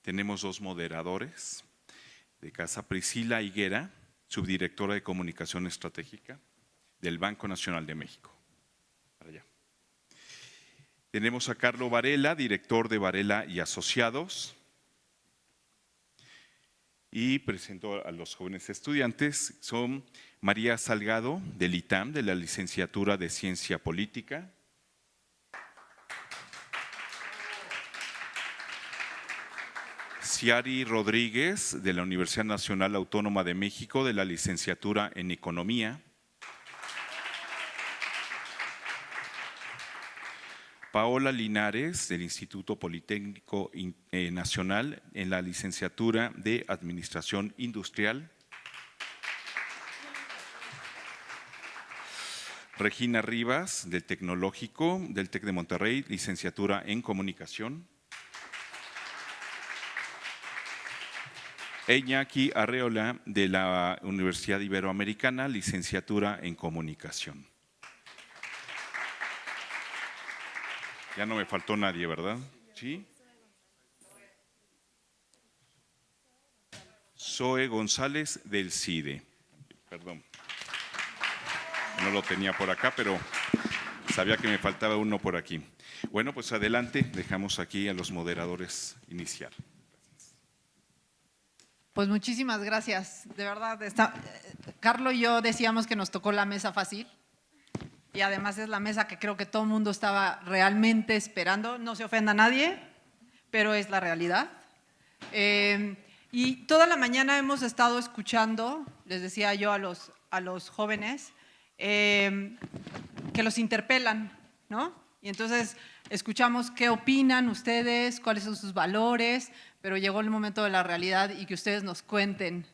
Tenemos dos moderadores de casa: Priscila Higuera, subdirectora de Comunicación Estratégica del Banco Nacional de México. Para allá. Tenemos a Carlos Varela, director de Varela y Asociados. Y presento a los jóvenes estudiantes. Son María Salgado, del ITAM, de la Licenciatura de Ciencia Política. Ciari Rodríguez, de la Universidad Nacional Autónoma de México, de la Licenciatura en Economía. Paola Linares, del Instituto Politécnico Nacional, en la Licenciatura de Administración Industrial. Regina Rivas, del Tecnológico, del TEC de Monterrey, Licenciatura en Comunicación. Iñaki Arreola, de la Universidad Iberoamericana, Licenciatura en Comunicación. Ya no me faltó nadie, ¿verdad? ¿Sí? Zoe González, del CIDE. Perdón. No lo tenía por acá, pero sabía que me faltaba uno por aquí. Bueno, pues adelante, dejamos aquí a los moderadores iniciar. Pues muchísimas gracias, de verdad. Carlos y yo decíamos que nos tocó la mesa fácil y además es la mesa que creo que todo el mundo estaba realmente esperando. No se ofenda a nadie, pero es la realidad. Y toda la mañana hemos estado escuchando, les decía yo a los jóvenes, que los interpelan, ¿no? Y entonces escuchamos qué opinan ustedes, cuáles son sus valores, pero llegó el momento de la realidad y que ustedes nos cuenten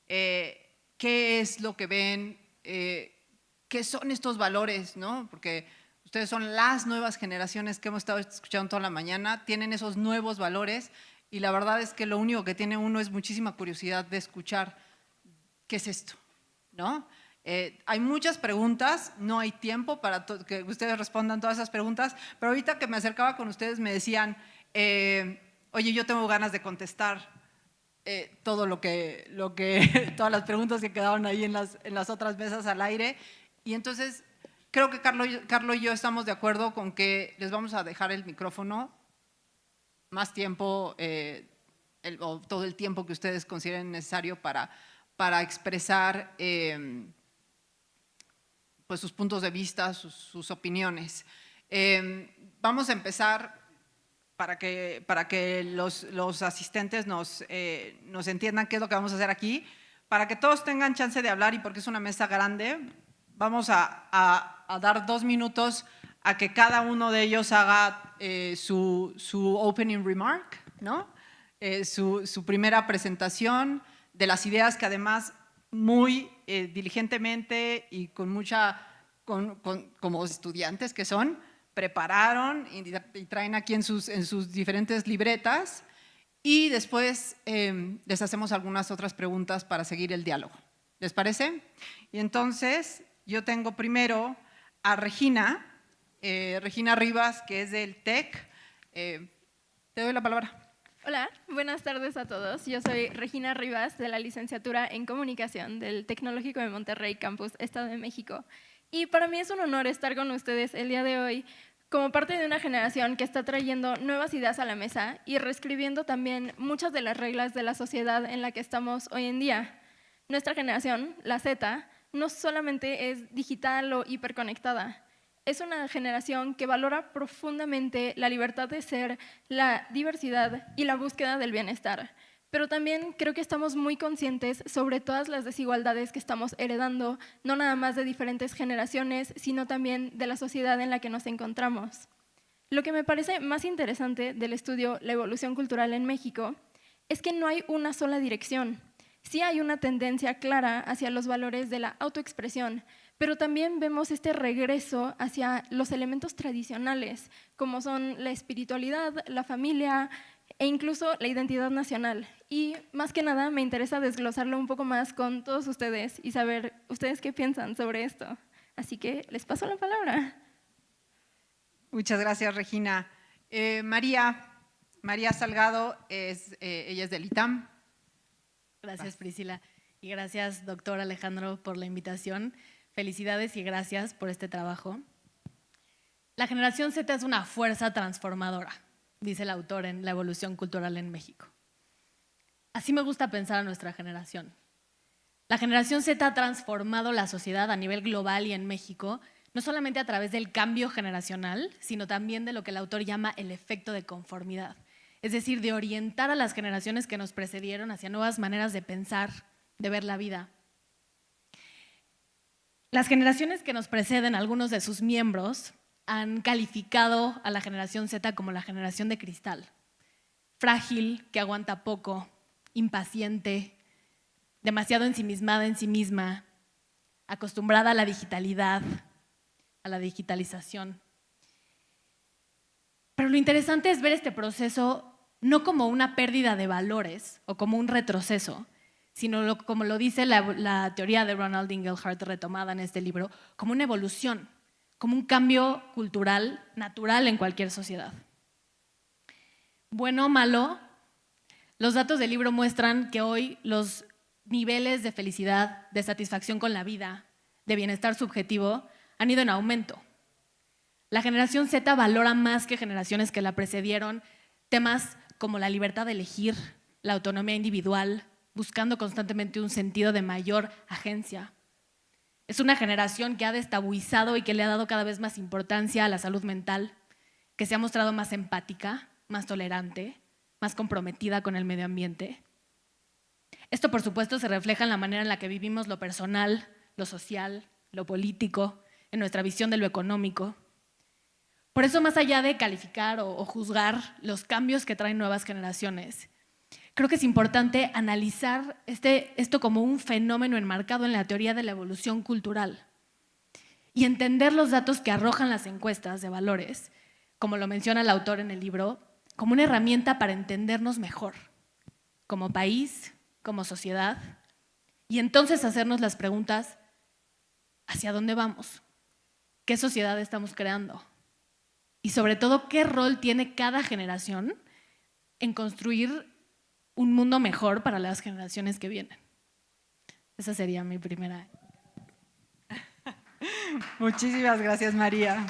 qué es lo que ven, qué son estos valores, ¿no? Porque ustedes son las nuevas generaciones que hemos estado escuchando toda la mañana, tienen esos nuevos valores y la verdad es que lo único que tiene uno es muchísima curiosidad de escuchar qué es esto, ¿no? Hay muchas preguntas, no hay tiempo para que ustedes respondan todas esas preguntas, pero ahorita que me acercaba con ustedes me decían, oye, yo tengo ganas de contestar todo todas las preguntas que quedaron ahí en las otras mesas al aire. Y entonces creo que Carlos y yo estamos de acuerdo con que les vamos a dejar el micrófono más tiempo, o todo el tiempo que ustedes consideren necesario para expresar pues sus puntos de vista, sus opiniones. Vamos a empezar para que los asistentes nos entiendan qué es lo que vamos a hacer aquí, para que todos tengan chance de hablar y porque es una mesa grande, vamos a dar 2 minutos a que cada uno de ellos haga su opening remark, ¿no? Su primera presentación de las ideas que además muy diligentemente y con mucha, como estudiantes que son, prepararon y traen aquí en sus diferentes libretas y después les hacemos algunas otras preguntas para seguir el diálogo. ¿Les parece? Y entonces yo tengo primero a Regina Rivas, que es del TEC. Te doy la palabra. Hola, buenas tardes a todos. Yo soy Regina Rivas, de la Licenciatura en Comunicación del Tecnológico de Monterrey, Campus Estado de México. Y para mí es un honor estar con ustedes el día de hoy como parte de una generación que está trayendo nuevas ideas a la mesa y reescribiendo también muchas de las reglas de la sociedad en la que estamos hoy en día. Nuestra generación, la Z, no solamente es digital o hiperconectada, es una generación que valora profundamente la libertad de ser, la diversidad y la búsqueda del bienestar. Pero también creo que estamos muy conscientes sobre todas las desigualdades que estamos heredando, no nada más de diferentes generaciones, sino también de la sociedad en la que nos encontramos. Lo que me parece más interesante del estudio La evolución cultural en México es que no hay una sola dirección. Sí hay una tendencia clara hacia los valores de la autoexpresión, pero también vemos este regreso hacia los elementos tradicionales, como son la espiritualidad, la familia e incluso la identidad nacional. Y más que nada me interesa desglosarlo un poco más con todos ustedes y saber ustedes qué piensan sobre esto. Así que les paso la palabra. Muchas gracias, Regina. María, María Salgado, ella es del ITAM. Gracias, Priscila. Y gracias, doctor Alejandro, por la invitación. Felicidades y gracias por este trabajo. La generación Z es una fuerza transformadora, dice el autor en La evolución cultural en México. Así me gusta pensar a nuestra generación. La generación Z ha transformado la sociedad a nivel global y en México, no solamente a través del cambio generacional, sino también de lo que el autor llama el efecto de conformidad. Es decir, de orientar a las generaciones que nos precedieron hacia nuevas maneras de pensar, de ver la vida. Las generaciones que nos preceden, algunos de sus miembros, han calificado a la generación Z como la generación de cristal. Frágil, que aguanta poco, impaciente, demasiado ensimismada en sí misma, acostumbrada a la digitalidad, a la digitalización. Pero lo interesante es ver este proceso no como una pérdida de valores o como un retroceso, sino como lo dice la teoría de Ronald Inglehart retomada en este libro, como una evolución, como un cambio cultural natural en cualquier sociedad. Bueno o malo, los datos del libro muestran que hoy los niveles de felicidad, de satisfacción con la vida, de bienestar subjetivo, han ido en aumento. La generación Z valora más que generaciones que la precedieron temas como la libertad de elegir, la autonomía individual, buscando constantemente un sentido de mayor agencia. Es una generación que ha destabuizado y que le ha dado cada vez más importancia a la salud mental, que se ha mostrado más empática, más tolerante, más comprometida con el medio ambiente. Esto, por supuesto, se refleja en la manera en la que vivimos lo personal, lo social, lo político, en nuestra visión de lo económico. Por eso, más allá de calificar o juzgar los cambios que traen nuevas generaciones, creo que es importante analizar esto como un fenómeno enmarcado en la teoría de la evolución cultural y entender los datos que arrojan las encuestas de valores, como lo menciona el autor en el libro, como una herramienta para entendernos mejor, como país, como sociedad, y entonces hacernos las preguntas: ¿hacia dónde vamos? ¿Qué sociedad estamos creando? Y sobre todo, ¿qué rol tiene cada generación en construir un mundo mejor para las generaciones que vienen? Esa sería mi primera. Muchísimas gracias, María.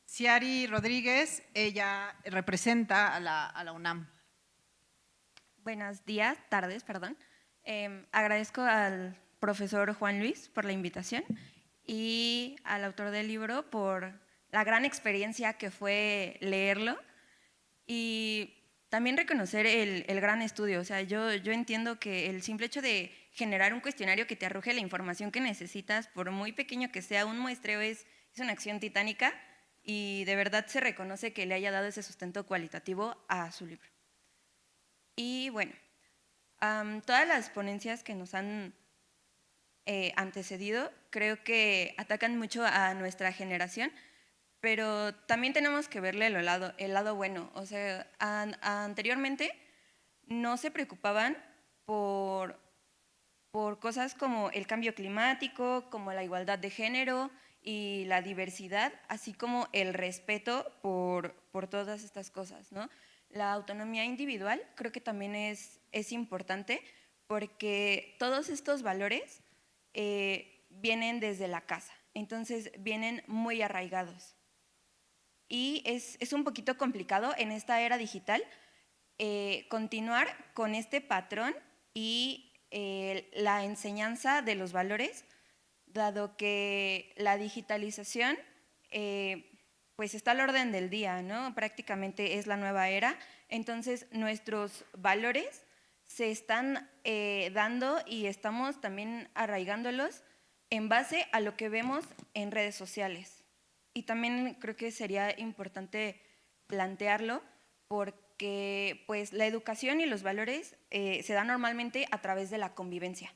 Ciari Rodríguez, ella representa a la UNAM. Buenos días, tardes, perdón. Agradezco al profesor Juan Luis por la invitación y al autor del libro por la gran experiencia que fue leerlo y también reconocer el gran estudio. O sea, yo entiendo que el simple hecho de generar un cuestionario que te arroje la información que necesitas, por muy pequeño que sea, un muestreo es una acción titánica y de verdad se reconoce que le haya dado ese sustento cualitativo a su libro. Y bueno, todas las ponencias que nos han antecedido creo que atacan mucho a nuestra generación, pero también tenemos que verle el lado bueno. O sea, anteriormente no se preocupaban por cosas como el cambio climático, como la igualdad de género y la diversidad, así como el respeto por todas estas cosas, ¿no? La autonomía individual creo que también es importante porque todos estos valores vienen desde la casa, entonces vienen muy arraigados. Y es un poquito complicado en esta era digital continuar con este patrón y la enseñanza de los valores, dado que la digitalización pues está al orden del día, ¿no? Prácticamente es la nueva era, entonces nuestros valores se están dando y estamos también arraigándolos en base a lo que vemos en redes sociales. Y también creo que sería importante plantearlo porque pues, la educación y los valores se dan normalmente a través de la convivencia.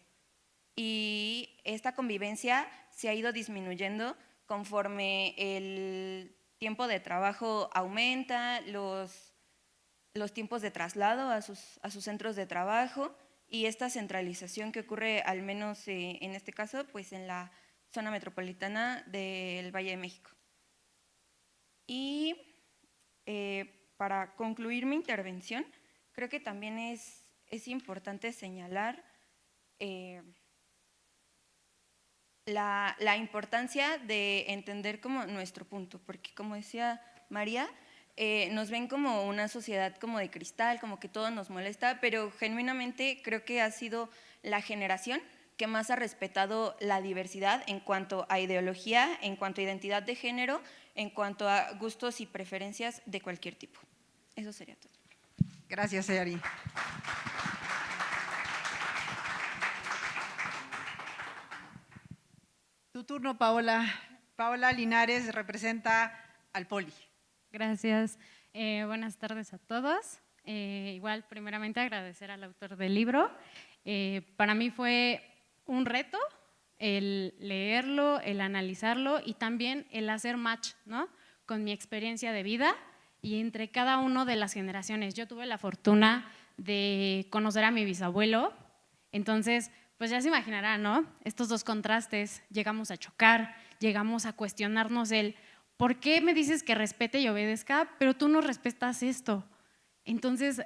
Y esta convivencia se ha ido disminuyendo conforme el tiempo de trabajo aumenta, los tiempos de traslado a sus centros de trabajo y esta centralización que ocurre, al menos en este caso, pues en la zona metropolitana del Valle de México. Y para concluir mi intervención, creo que también es importante señalar la importancia de entender como nuestro punto, porque como decía María, nos ven como una sociedad como de cristal, como que todo nos molesta, pero genuinamente creo que ha sido la generación que más ha respetado la diversidad en cuanto a ideología, en cuanto a identidad de género, en cuanto a gustos y preferencias de cualquier tipo. Eso sería todo. Gracias, Eyari. Tu turno, Paola. Paola Linares representa al Poli. Gracias. Buenas tardes a todos. Igual, primeramente, agradecer al autor del libro. Para mí fue un reto el leerlo, el analizarlo y también el hacer match, ¿no?, con mi experiencia de vida y entre cada una de las generaciones. Yo tuve la fortuna de conocer a mi bisabuelo, entonces, pues ya se imaginarán, ¿no? Estos dos contrastes, llegamos a chocar, llegamos a cuestionarnos el ¿por qué me dices que respete y obedezca, pero tú no respetas esto? Entonces,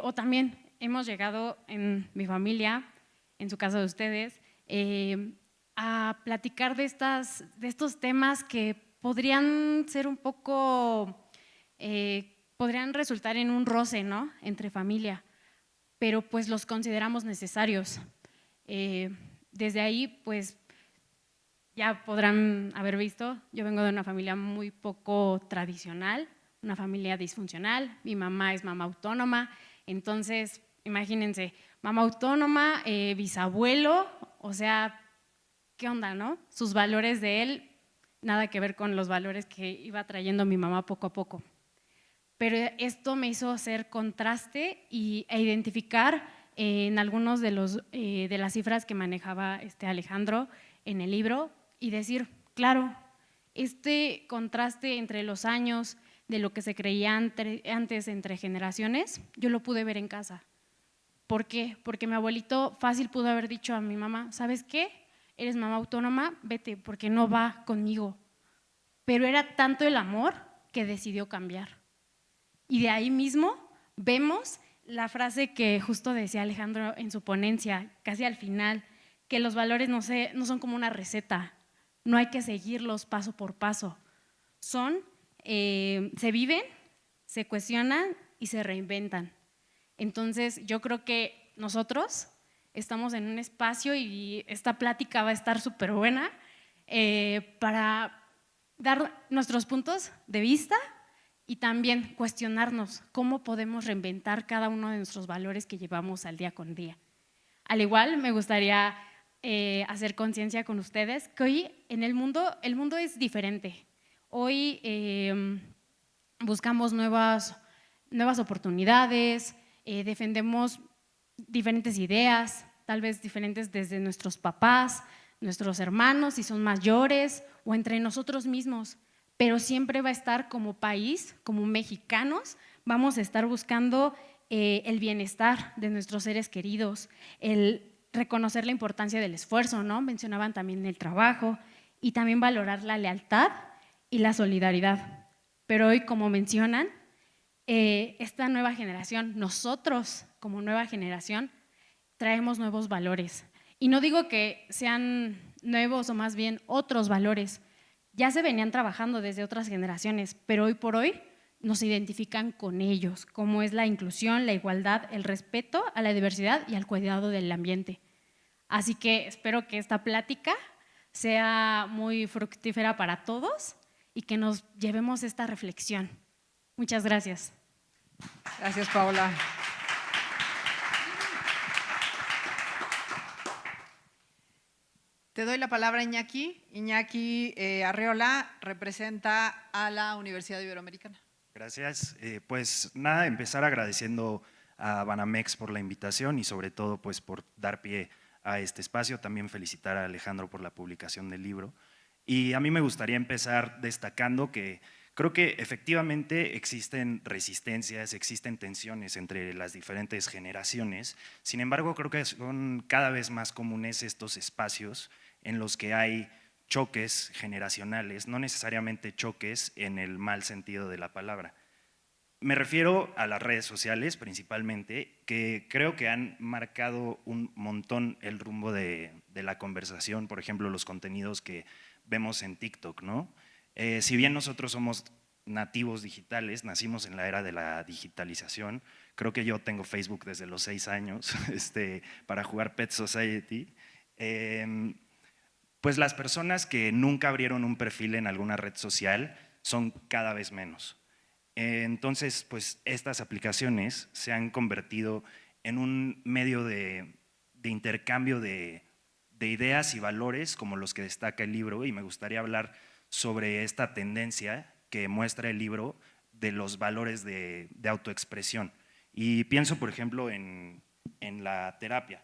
o también hemos llegado en mi familia, en su caso de ustedes, a platicar de estos temas que podrían ser un poco, podrían resultar en un roce, ¿no?, entre familia, pero pues los consideramos necesarios. Desde ahí, pues ya podrán haber visto, yo vengo de una familia muy poco tradicional, una familia disfuncional, mi mamá es mamá autónoma, entonces imagínense, mamá autónoma, bisabuelo, o sea, ¿qué onda, no? Sus valores de él, nada que ver con los valores que iba trayendo mi mamá poco a poco. Pero esto me hizo hacer contraste e identificar en algunos de las cifras que manejaba Alejandro en el libro y decir, claro, este contraste entre los años de lo que se creía antes entre generaciones, yo lo pude ver en casa. ¿Por qué? Porque mi abuelito fácil pudo haber dicho a mi mamá, ¿sabes qué? Eres mamá autónoma, vete, porque no va conmigo. Pero era tanto el amor que decidió cambiar. Y de ahí mismo vemos la frase que justo decía Alejandro en su ponencia, casi al final, que los valores no son como una receta, no hay que seguirlos paso por paso. Se viven, se cuestionan y se reinventan. Entonces, yo creo que nosotros estamos en un espacio y esta plática va a estar súper buena para dar nuestros puntos de vista y también cuestionarnos cómo podemos reinventar cada uno de nuestros valores que llevamos al día con día. Al igual, me gustaría hacer conciencia con ustedes que hoy en el mundo es diferente. Hoy buscamos nuevas oportunidades, defendemos diferentes ideas, tal vez diferentes desde nuestros papás, nuestros hermanos, si son mayores, o entre nosotros mismos, pero siempre va a estar como país, como mexicanos, vamos a estar buscando el bienestar de nuestros seres queridos, el reconocer la importancia del esfuerzo, ¿no? Mencionaban también el trabajo y también valorar la lealtad y la solidaridad. Pero hoy, como mencionan, esta nueva generación, nosotros como nueva generación, traemos nuevos valores. Y no digo que sean nuevos o más bien otros valores, ya se venían trabajando desde otras generaciones, pero hoy por hoy nos identifican con ellos, como es la inclusión, la igualdad, el respeto a la diversidad y al cuidado del ambiente. Así que espero que esta plática sea muy fructífera para todos y que nos llevemos esta reflexión. Muchas gracias. Gracias, Paola. Te doy la palabra, Iñaki. Iñaki Arreola representa a la Universidad Iberoamericana. Gracias. Pues nada, empezar agradeciendo a Banamex por la invitación y sobre todo pues por dar pie a este espacio. También felicitar a Alejandro por la publicación del libro. Y a mí me gustaría empezar destacando que creo que efectivamente existen resistencias, existen tensiones entre las diferentes generaciones. Sin embargo, creo que son cada vez más comunes estos espacios en los que hay choques generacionales, no necesariamente choques en el mal sentido de la palabra. Me refiero a las redes sociales principalmente, que creo que han marcado un montón el rumbo de la conversación, por ejemplo, los contenidos que vemos en TikTok, ¿no? Si bien nosotros somos nativos digitales, nacimos en la era de la digitalización, creo que yo tengo Facebook desde los 6 años para jugar Pet Society, pues las personas que nunca abrieron un perfil en alguna red social son cada vez menos. Entonces, pues estas aplicaciones se han convertido en un medio de intercambio de ideas y valores como los que destaca el libro, y me gustaría hablar sobre esta tendencia que muestra el libro de los valores de autoexpresión. Y pienso, por ejemplo, en la terapia,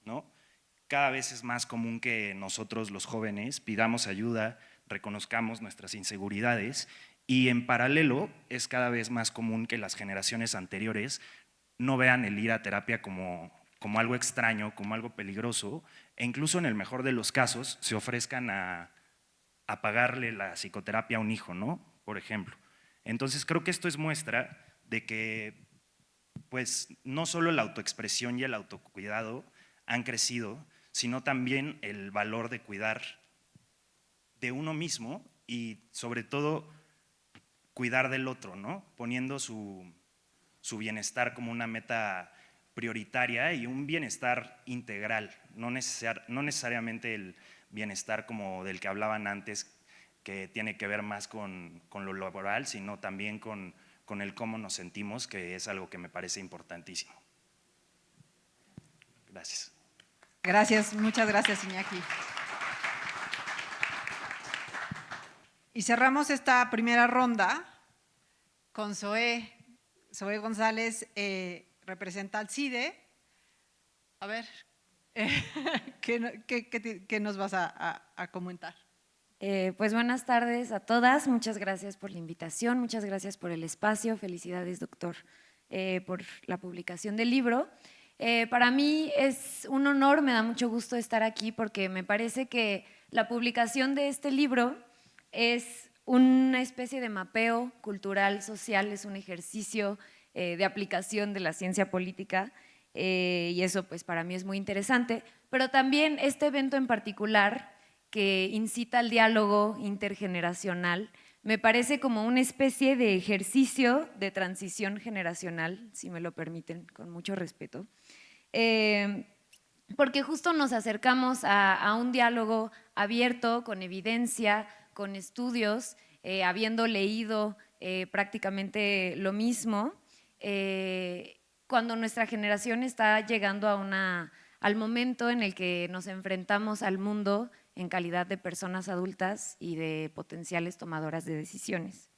¿no? Cada vez es más común que nosotros los jóvenes pidamos ayuda, reconozcamos nuestras inseguridades, y en paralelo es cada vez más común que las generaciones anteriores no vean el ir a terapia como algo extraño, como algo peligroso, e incluso en el mejor de los casos se ofrezcan a pagarle la psicoterapia a un hijo, ¿no? Por ejemplo. Entonces creo que esto es muestra de que pues, no solo la autoexpresión y el autocuidado han crecido, sino también el valor de cuidar de uno mismo y sobre todo cuidar del otro, ¿no? Poniendo su bienestar como una meta prioritaria y un bienestar integral, no necesariamente el bienestar como del que hablaban antes, que tiene que ver más con lo laboral, sino también con el cómo nos sentimos, que es algo que me parece importantísimo. Gracias. Gracias, muchas gracias, Iñaki. Y cerramos esta primera ronda con Zoé. Zoé González representa al CIDE. A ver, ¿qué nos vas a comentar? Pues buenas tardes a todas, muchas gracias por la invitación, muchas gracias por el espacio, felicidades doctor por la publicación del libro. Para mí es un honor, me da mucho gusto estar aquí porque me parece que la publicación de este libro es una especie de mapeo cultural, social, es un ejercicio de aplicación de la ciencia política y eso pues para mí es muy interesante, pero también este evento en particular que incita al diálogo intergeneracional, me parece como una especie de ejercicio de transición generacional, si me lo permiten, con mucho respeto, porque justo nos acercamos a un diálogo abierto, con evidencia, con estudios, habiendo leído prácticamente lo mismo, cuando nuestra generación está llegando al momento en el que nos enfrentamos al mundo en calidad de personas adultas y de potenciales tomadoras de decisiones.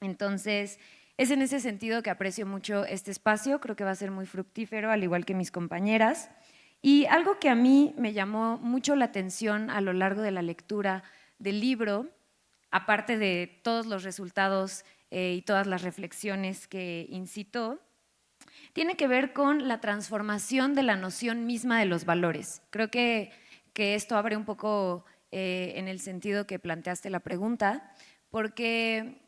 Entonces, es en ese sentido que aprecio mucho este espacio, creo que va a ser muy fructífero, al igual que mis compañeras. Y algo que a mí me llamó mucho la atención a lo largo de la lectura del libro, aparte de todos los resultados y todas las reflexiones que incitó, tiene que ver con la transformación de la noción misma de los valores. Creo que esto abre un poco en el sentido que planteaste la pregunta, porque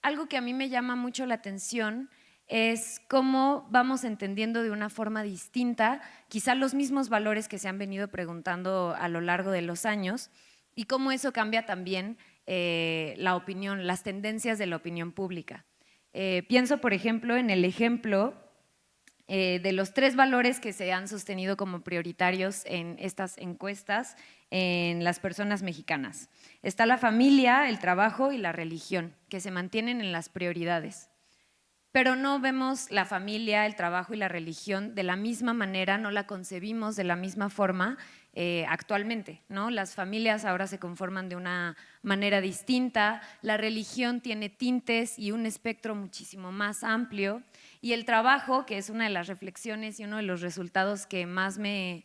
algo que a mí me llama mucho la atención es cómo vamos entendiendo de una forma distinta quizá los mismos valores que se han venido preguntando a lo largo de los años y cómo eso cambia también la opinión, las tendencias de la opinión pública. Pienso, por ejemplo, en el ejemplo de los 3 valores que se han sostenido como prioritarios en estas encuestas en las personas mexicanas. Está la familia, el trabajo y la religión, que se mantienen en las prioridades. Pero no vemos la familia, el trabajo y la religión de la misma manera, no la concebimos de la misma forma actualmente, ¿no? Las familias ahora se conforman de una manera distinta, la religión tiene tintes y un espectro muchísimo más amplio, y el trabajo, que es una de las reflexiones y uno de los resultados que más me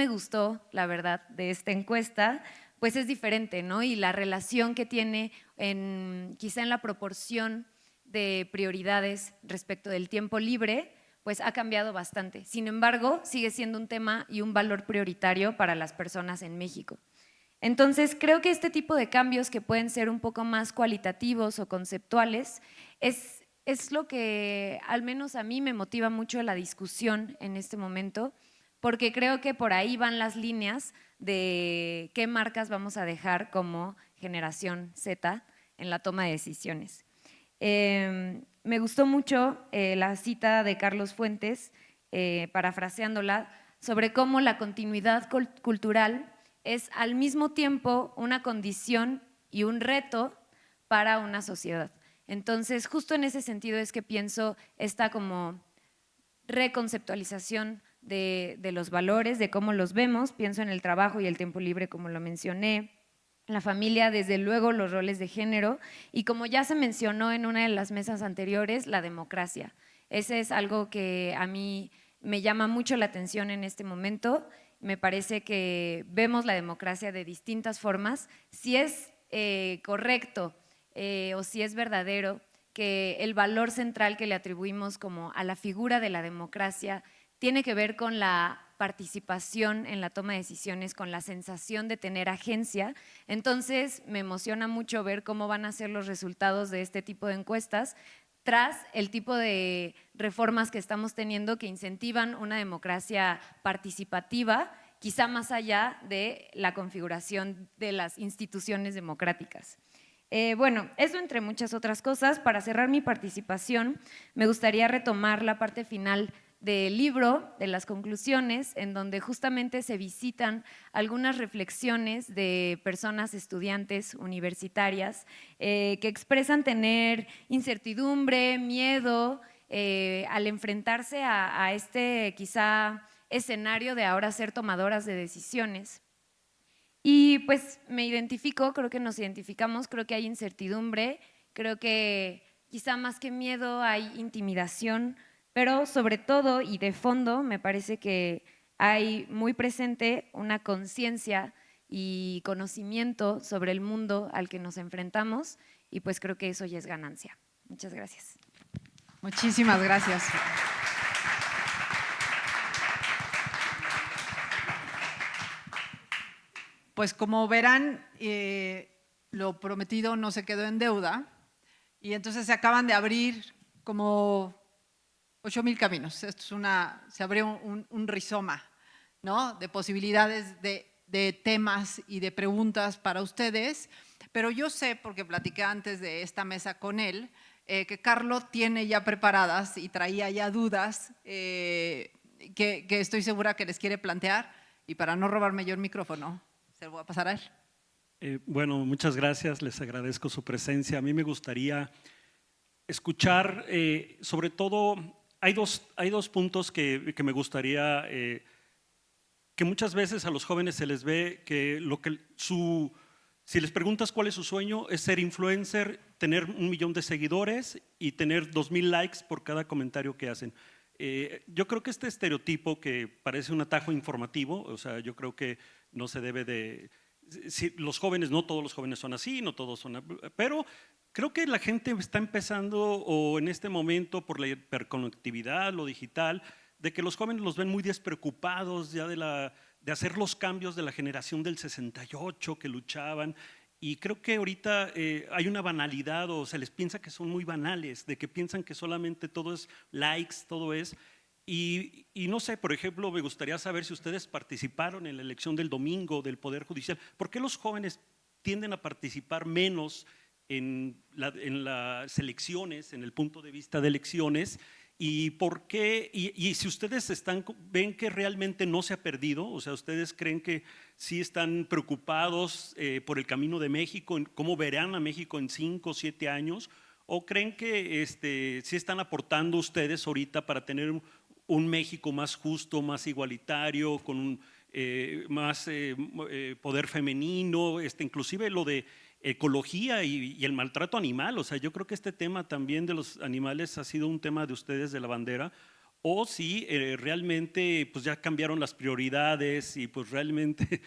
gustó, la verdad, de esta encuesta, pues es diferente, ¿no? Y la relación que tiene quizá en la proporción de prioridades respecto del tiempo libre, pues ha cambiado bastante. Sin embargo, sigue siendo un tema y un valor prioritario para las personas en México. Entonces, creo que este tipo de cambios que pueden ser un poco más cualitativos o conceptuales es lo que al menos a mí me motiva mucho la discusión en este momento, porque creo que por ahí van las líneas de qué marcas vamos a dejar como generación Z en la toma de decisiones. Me gustó mucho la cita de Carlos Fuentes, parafraseándola, sobre cómo la continuidad cultural es al mismo tiempo una condición y un reto para una sociedad. Entonces, justo en ese sentido es que pienso esta como reconceptualización de los valores, de cómo los vemos, pienso en el trabajo y el tiempo libre, como lo mencioné, la familia, desde luego los roles de género y como ya se mencionó en una de las mesas anteriores, la democracia. Ese es algo que a mí me llama mucho la atención en este momento. Me parece que vemos la democracia de distintas formas. Si es correcto o si es verdadero que el valor central que le atribuimos como a la figura de la democracia tiene que ver con la participación en la toma de decisiones, con la sensación de tener agencia. Entonces, me emociona mucho ver cómo van a ser los resultados de este tipo de encuestas tras el tipo de reformas que estamos teniendo que incentivan una democracia participativa, quizá más allá de la configuración de las instituciones democráticas. Bueno, eso entre muchas otras cosas. Para cerrar mi participación, me gustaría retomar la parte final del libro, de las conclusiones, en donde justamente se visitan algunas reflexiones de personas estudiantes universitarias que expresan tener incertidumbre, miedo al enfrentarse a este quizá escenario de ahora ser tomadoras de decisiones. Y pues me identifico, creo que nos identificamos, creo que hay incertidumbre, creo que quizá más que miedo hay intimidación, pero sobre todo y de fondo me parece que hay muy presente una conciencia y conocimiento sobre el mundo al que nos enfrentamos y pues creo que eso ya es ganancia. Muchas gracias. Muchísimas gracias. Pues como verán, lo prometido no se quedó en deuda y entonces se acaban de abrir como 8,000 caminos. Esto es se abrió un rizoma, ¿no?, de posibilidades de temas y de preguntas para ustedes, pero yo sé, porque platiqué antes de esta mesa con él, que Carlos tiene ya preparadas y traía ya dudas que estoy segura que les quiere plantear, y para no robarme yo el micrófono, se lo voy a pasar a él. Bueno, muchas gracias, les agradezco su presencia. A mí me gustaría escuchar, sobre todo, hay dos puntos que me gustaría, que muchas veces a los jóvenes se les ve que si les preguntas cuál es su sueño, es ser influencer, tener 1 millón de seguidores y tener 2,000 likes por cada comentario que hacen. Yo creo que este estereotipo que parece un atajo informativo, o sea, yo creo que no se debe de… los jóvenes, no todos los jóvenes son así, no todos son… Pero creo que la gente está empezando, o en este momento, por la hiperconectividad, lo digital, de que los jóvenes los ven muy despreocupados ya de hacer los cambios de la generación del 68 que luchaban. Y creo que ahorita hay una banalidad, o se les piensa que son muy banales, de que piensan que solamente todo es likes, todo es… Y no sé, por ejemplo, me gustaría saber si ustedes participaron en la elección del domingo del Poder Judicial. ¿Por qué los jóvenes tienden a participar menos en las elecciones, en el punto de vista de elecciones? ¿Y por qué? Y si ustedes ven que realmente no se ha perdido, o sea, ¿ustedes creen que sí están preocupados por el camino de México, cómo verán a México en 5 o 7 años? ¿O creen que sí están aportando ustedes ahorita para tener un México más justo, más igualitario, con más poder femenino, inclusive lo de ecología y el maltrato animal? O sea, yo creo que este tema también de los animales ha sido un tema de ustedes de la bandera, o si realmente pues ya cambiaron las prioridades y pues realmente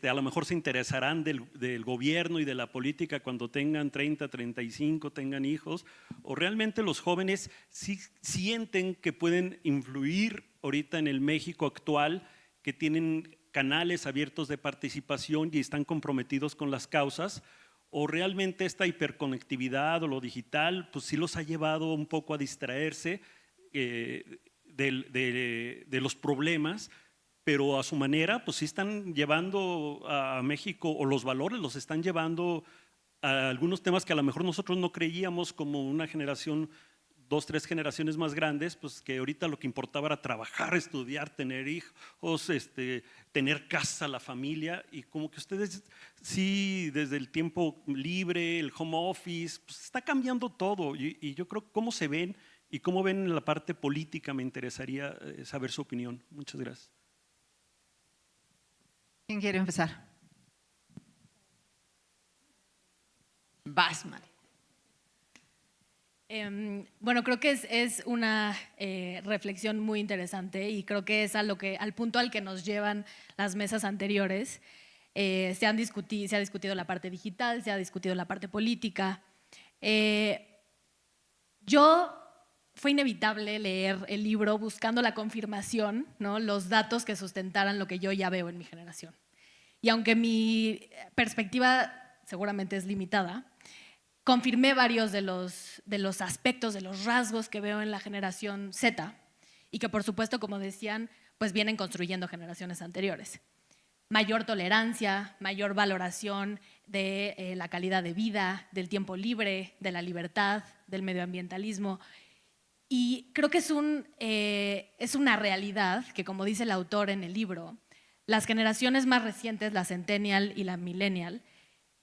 a lo mejor se interesarán del gobierno y de la política cuando tengan 30, 35, tengan hijos, o realmente los jóvenes sí sienten que pueden influir ahorita en el México actual, que tienen canales abiertos de participación y están comprometidos con las causas, o realmente esta hiperconectividad o lo digital, pues sí los ha llevado un poco a distraerse de los problemas, pero a su manera, pues sí están llevando a México, o los valores los están llevando a algunos temas que a lo mejor nosotros no creíamos, como una generación, 2, 3 generaciones más grandes, pues que ahorita lo que importaba era trabajar, estudiar, tener hijos, tener casa, la familia, y como que ustedes sí, desde el tiempo libre, el home office, pues está cambiando todo, y yo creo cómo se ven y cómo ven la parte política, me interesaría saber su opinión. Muchas gracias. ¿Quién quiere empezar? Vas, Mari. Bueno, creo que es una reflexión muy interesante y creo que es al punto al que nos llevan las mesas anteriores. Se ha discutido la parte digital, se ha discutido la parte política. Fue inevitable leer el libro buscando la confirmación, ¿no? Los datos que sustentaran lo que yo ya veo en mi generación. Y aunque mi perspectiva seguramente es limitada, confirmé varios de los aspectos, de los rasgos que veo en la generación Z y que, por supuesto, como decían, pues vienen construyendo generaciones anteriores. Mayor tolerancia, mayor valoración de la calidad de vida, del tiempo libre, de la libertad, del medioambientalismo. Y creo que es una realidad que, como dice el autor en el libro, las generaciones más recientes, la centennial y la millennial,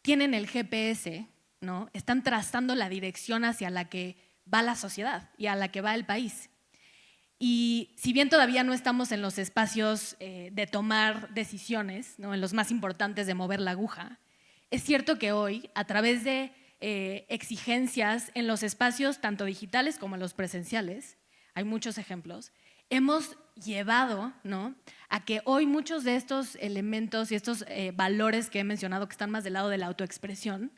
tienen el GPS, ¿no? Están trazando la dirección hacia la que va la sociedad y a la que va el país. Y si bien todavía no estamos en los espacios de tomar decisiones, ¿no? En los más importantes de mover la aguja, es cierto que hoy, a través de exigencias en los espacios tanto digitales como en los presenciales, hay muchos ejemplos, hemos llevado, ¿no?, a que hoy muchos de estos elementos y estos valores que he mencionado, que están más del lado de la autoexpresión,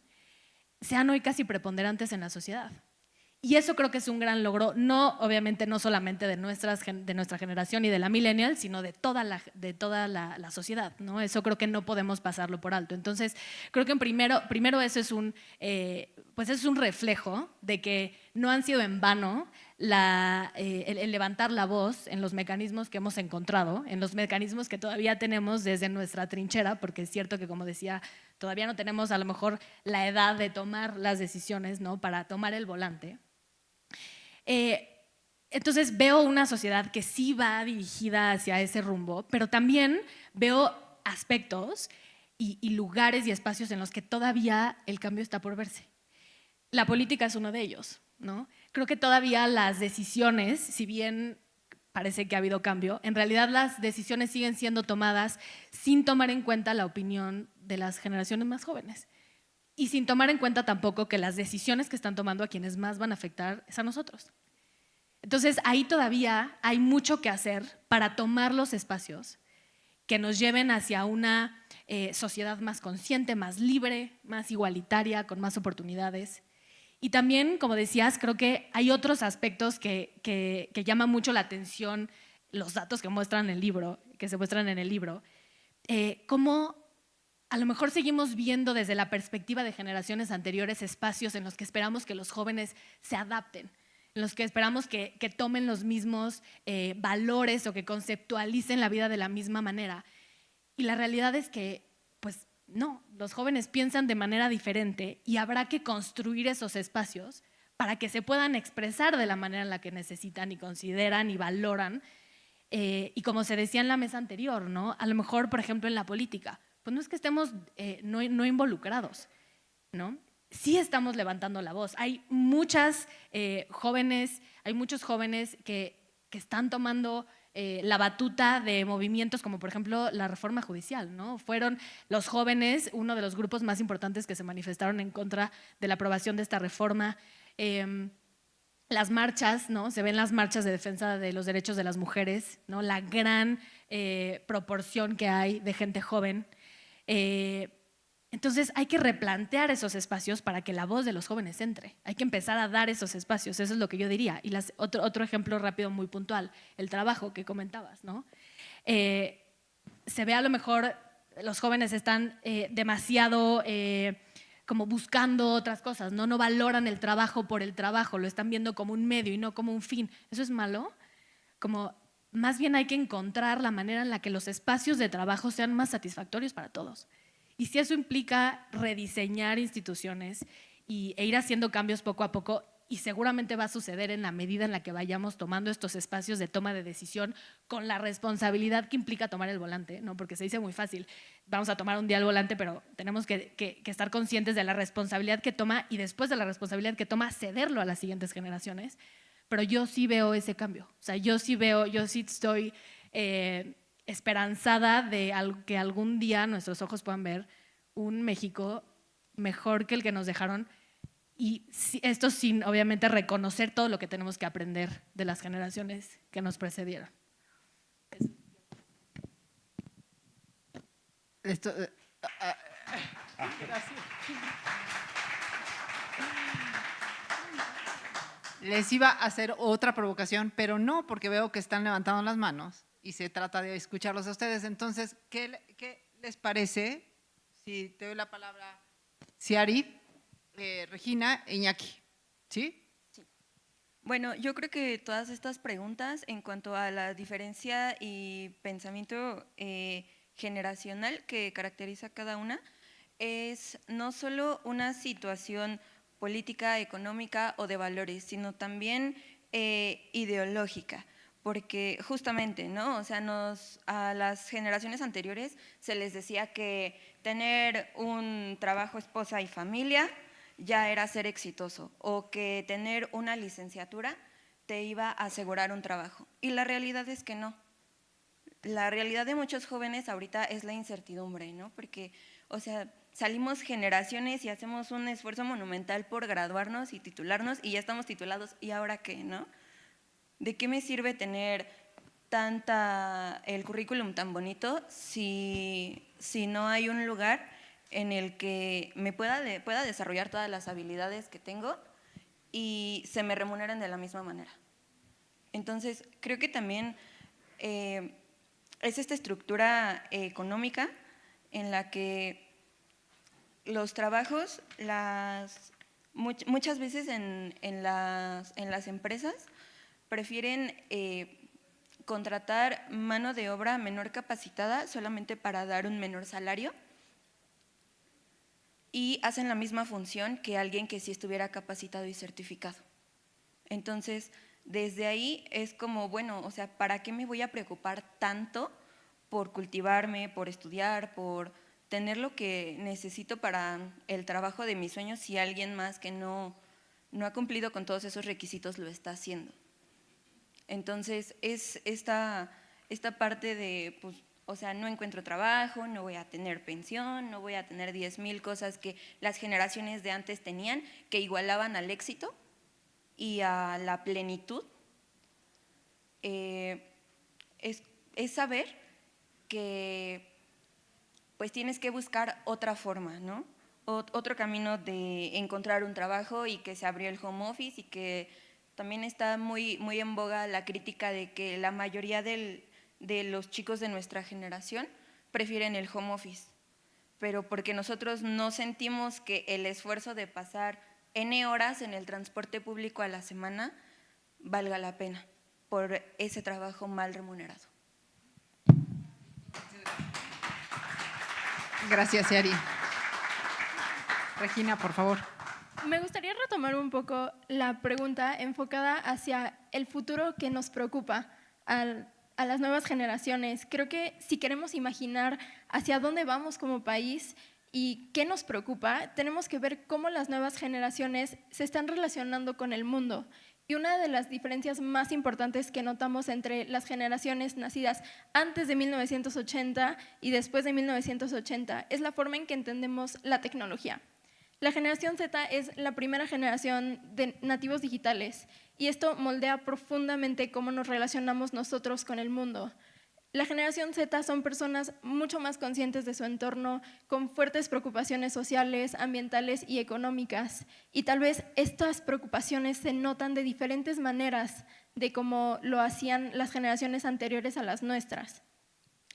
sean hoy casi preponderantes en la sociedad. Y eso creo que es un gran logro, obviamente no solamente de nuestra generación y de la millennial, sino de toda la sociedad, ¿no? Eso creo que no podemos pasarlo por alto. Entonces, creo que primero eso es un reflejo de que no han sido en vano el levantar la voz en los mecanismos que hemos encontrado, en los mecanismos que todavía tenemos desde nuestra trinchera, porque es cierto que, como decía, todavía no tenemos a lo mejor la edad de tomar las decisiones, ¿no?, para tomar el volante. Entonces veo una sociedad que sí va dirigida hacia ese rumbo, pero también veo aspectos y lugares y espacios en los que todavía el cambio está por verse. La política es uno de ellos, ¿no? Creo que todavía las decisiones, si bien parece que ha habido cambio, en realidad las decisiones siguen siendo tomadas sin tomar en cuenta la opinión de las generaciones más jóvenes y sin tomar en cuenta tampoco que las decisiones que están tomando a quienes más van a afectar es a nosotros. Entonces, ahí todavía hay mucho que hacer para tomar los espacios que nos lleven hacia una sociedad más consciente, más libre, más igualitaria, con más oportunidades. Y también, como decías, creo que hay otros aspectos que llaman mucho la atención, los datos que se muestran en el libro, cómo a lo mejor seguimos viendo desde la perspectiva de generaciones anteriores espacios en los que esperamos que los jóvenes se adapten, en los que esperamos que tomen los mismos valores o que conceptualicen la vida de la misma manera. Y la realidad es que, pues no, los jóvenes piensan de manera diferente y habrá que construir esos espacios para que se puedan expresar de la manera en la que necesitan y consideran y valoran. Y como se decía en la mesa anterior, ¿no?, a lo mejor, por ejemplo, en la política, pues no es que estemos no involucrados, ¿no? Sí estamos levantando la voz. Hay muchos jóvenes que están tomando la batuta de movimientos como, por ejemplo, la reforma judicial, ¿no? Fueron los jóvenes uno de los grupos más importantes que se manifestaron en contra de la aprobación de esta reforma. Las marchas, ¿no? Se ven las marchas de defensa de los derechos de las mujeres, ¿no? La gran proporción que hay de gente joven. Entonces hay que replantear esos espacios para que la voz de los jóvenes entre. Hay que empezar a dar esos espacios, eso es lo que yo diría. Y otro ejemplo rápido, muy puntual, el trabajo que comentabas, ¿no? se ve a lo mejor los jóvenes están demasiado como buscando otras cosas, ¿no? No valoran el trabajo por el trabajo, lo están viendo como un medio y no como un fin. ¿Eso es malo? Como más bien hay que encontrar la manera en la que los espacios de trabajo sean más satisfactorios para todos. Y si eso implica rediseñar instituciones e ir haciendo cambios poco a poco, y seguramente va a suceder en la medida en la que vayamos tomando estos espacios de toma de decisión con la responsabilidad que implica tomar el volante, ¿no? Porque se dice muy fácil, vamos a tomar un día el volante, pero tenemos que estar conscientes de la responsabilidad que toma y después de la responsabilidad que toma, cederlo a las siguientes generaciones. Pero yo sí veo ese cambio, o sea, yo sí estoy esperanzada de que algún día nuestros ojos puedan ver un México mejor que el que nos dejaron. Y esto sin, obviamente, reconocer todo lo que tenemos que aprender de las generaciones que nos precedieron. Gracias. Les iba a hacer otra provocación, pero no, porque veo que están levantando las manos y se trata de escucharlos a ustedes. Entonces, ¿qué les parece si te doy la palabra, Ciari, Regina e Iñaki? ¿Sí? Bueno, yo creo que todas estas preguntas en cuanto a la diferencia y pensamiento generacional que caracteriza a cada una es no solo una situación política, económica o de valores, sino también ideológica, porque justamente, ¿no? O sea, a las generaciones anteriores se les decía que tener un trabajo, esposa y familia ya era ser exitoso, o que tener una licenciatura te iba a asegurar un trabajo. Y la realidad es que no. La realidad de muchos jóvenes ahorita es la incertidumbre, ¿no? Porque, o sea, salimos generaciones y hacemos un esfuerzo monumental por graduarnos y titularnos y ya estamos titulados, ¿y ahora qué, no? ¿De qué me sirve tener el currículum tan bonito si no hay un lugar en el que me pueda desarrollar todas las habilidades que tengo y se me remuneren de la misma manera? Entonces, creo que también es esta estructura económica en la que los trabajos, muchas veces en las empresas prefieren contratar mano de obra menor capacitada solamente para dar un menor salario y hacen la misma función que alguien que sí estuviera capacitado y certificado. Entonces, desde ahí es como, bueno, o sea, ¿para qué me voy a preocupar tanto por cultivarme, por estudiar, por tener lo que necesito para el trabajo de mis sueños si alguien más que no ha cumplido con todos esos requisitos lo está haciendo? Entonces, es esta parte de, pues, o sea, no encuentro trabajo, no voy a tener pensión, no voy a tener 10,000 cosas que las generaciones de antes tenían, que igualaban al éxito y a la plenitud. Es saber que pues tienes que buscar otra forma, ¿no? Otro camino de encontrar un trabajo, y que se abrió el home office, y que también está muy, muy en boga la crítica de que la mayoría de los chicos de nuestra generación prefieren el home office, pero porque nosotros no sentimos que el esfuerzo de pasar N horas en el transporte público a la semana valga la pena por ese trabajo mal remunerado. Gracias, Ciari. Regina, por favor. Me gustaría retomar un poco la pregunta enfocada hacia el futuro que nos preocupa a las nuevas generaciones. Creo que si queremos imaginar hacia dónde vamos como país y qué nos preocupa, tenemos que ver cómo las nuevas generaciones se están relacionando con el mundo. Y una de las diferencias más importantes que notamos entre las generaciones nacidas antes de 1980 y después de 1980 es la forma en que entendemos la tecnología. La generación Z es la primera generación de nativos digitales y esto moldea profundamente cómo nos relacionamos nosotros con el mundo. La generación Z son personas mucho más conscientes de su entorno, con fuertes preocupaciones sociales, ambientales y económicas. Y tal vez estas preocupaciones se notan de diferentes maneras de cómo lo hacían las generaciones anteriores a las nuestras.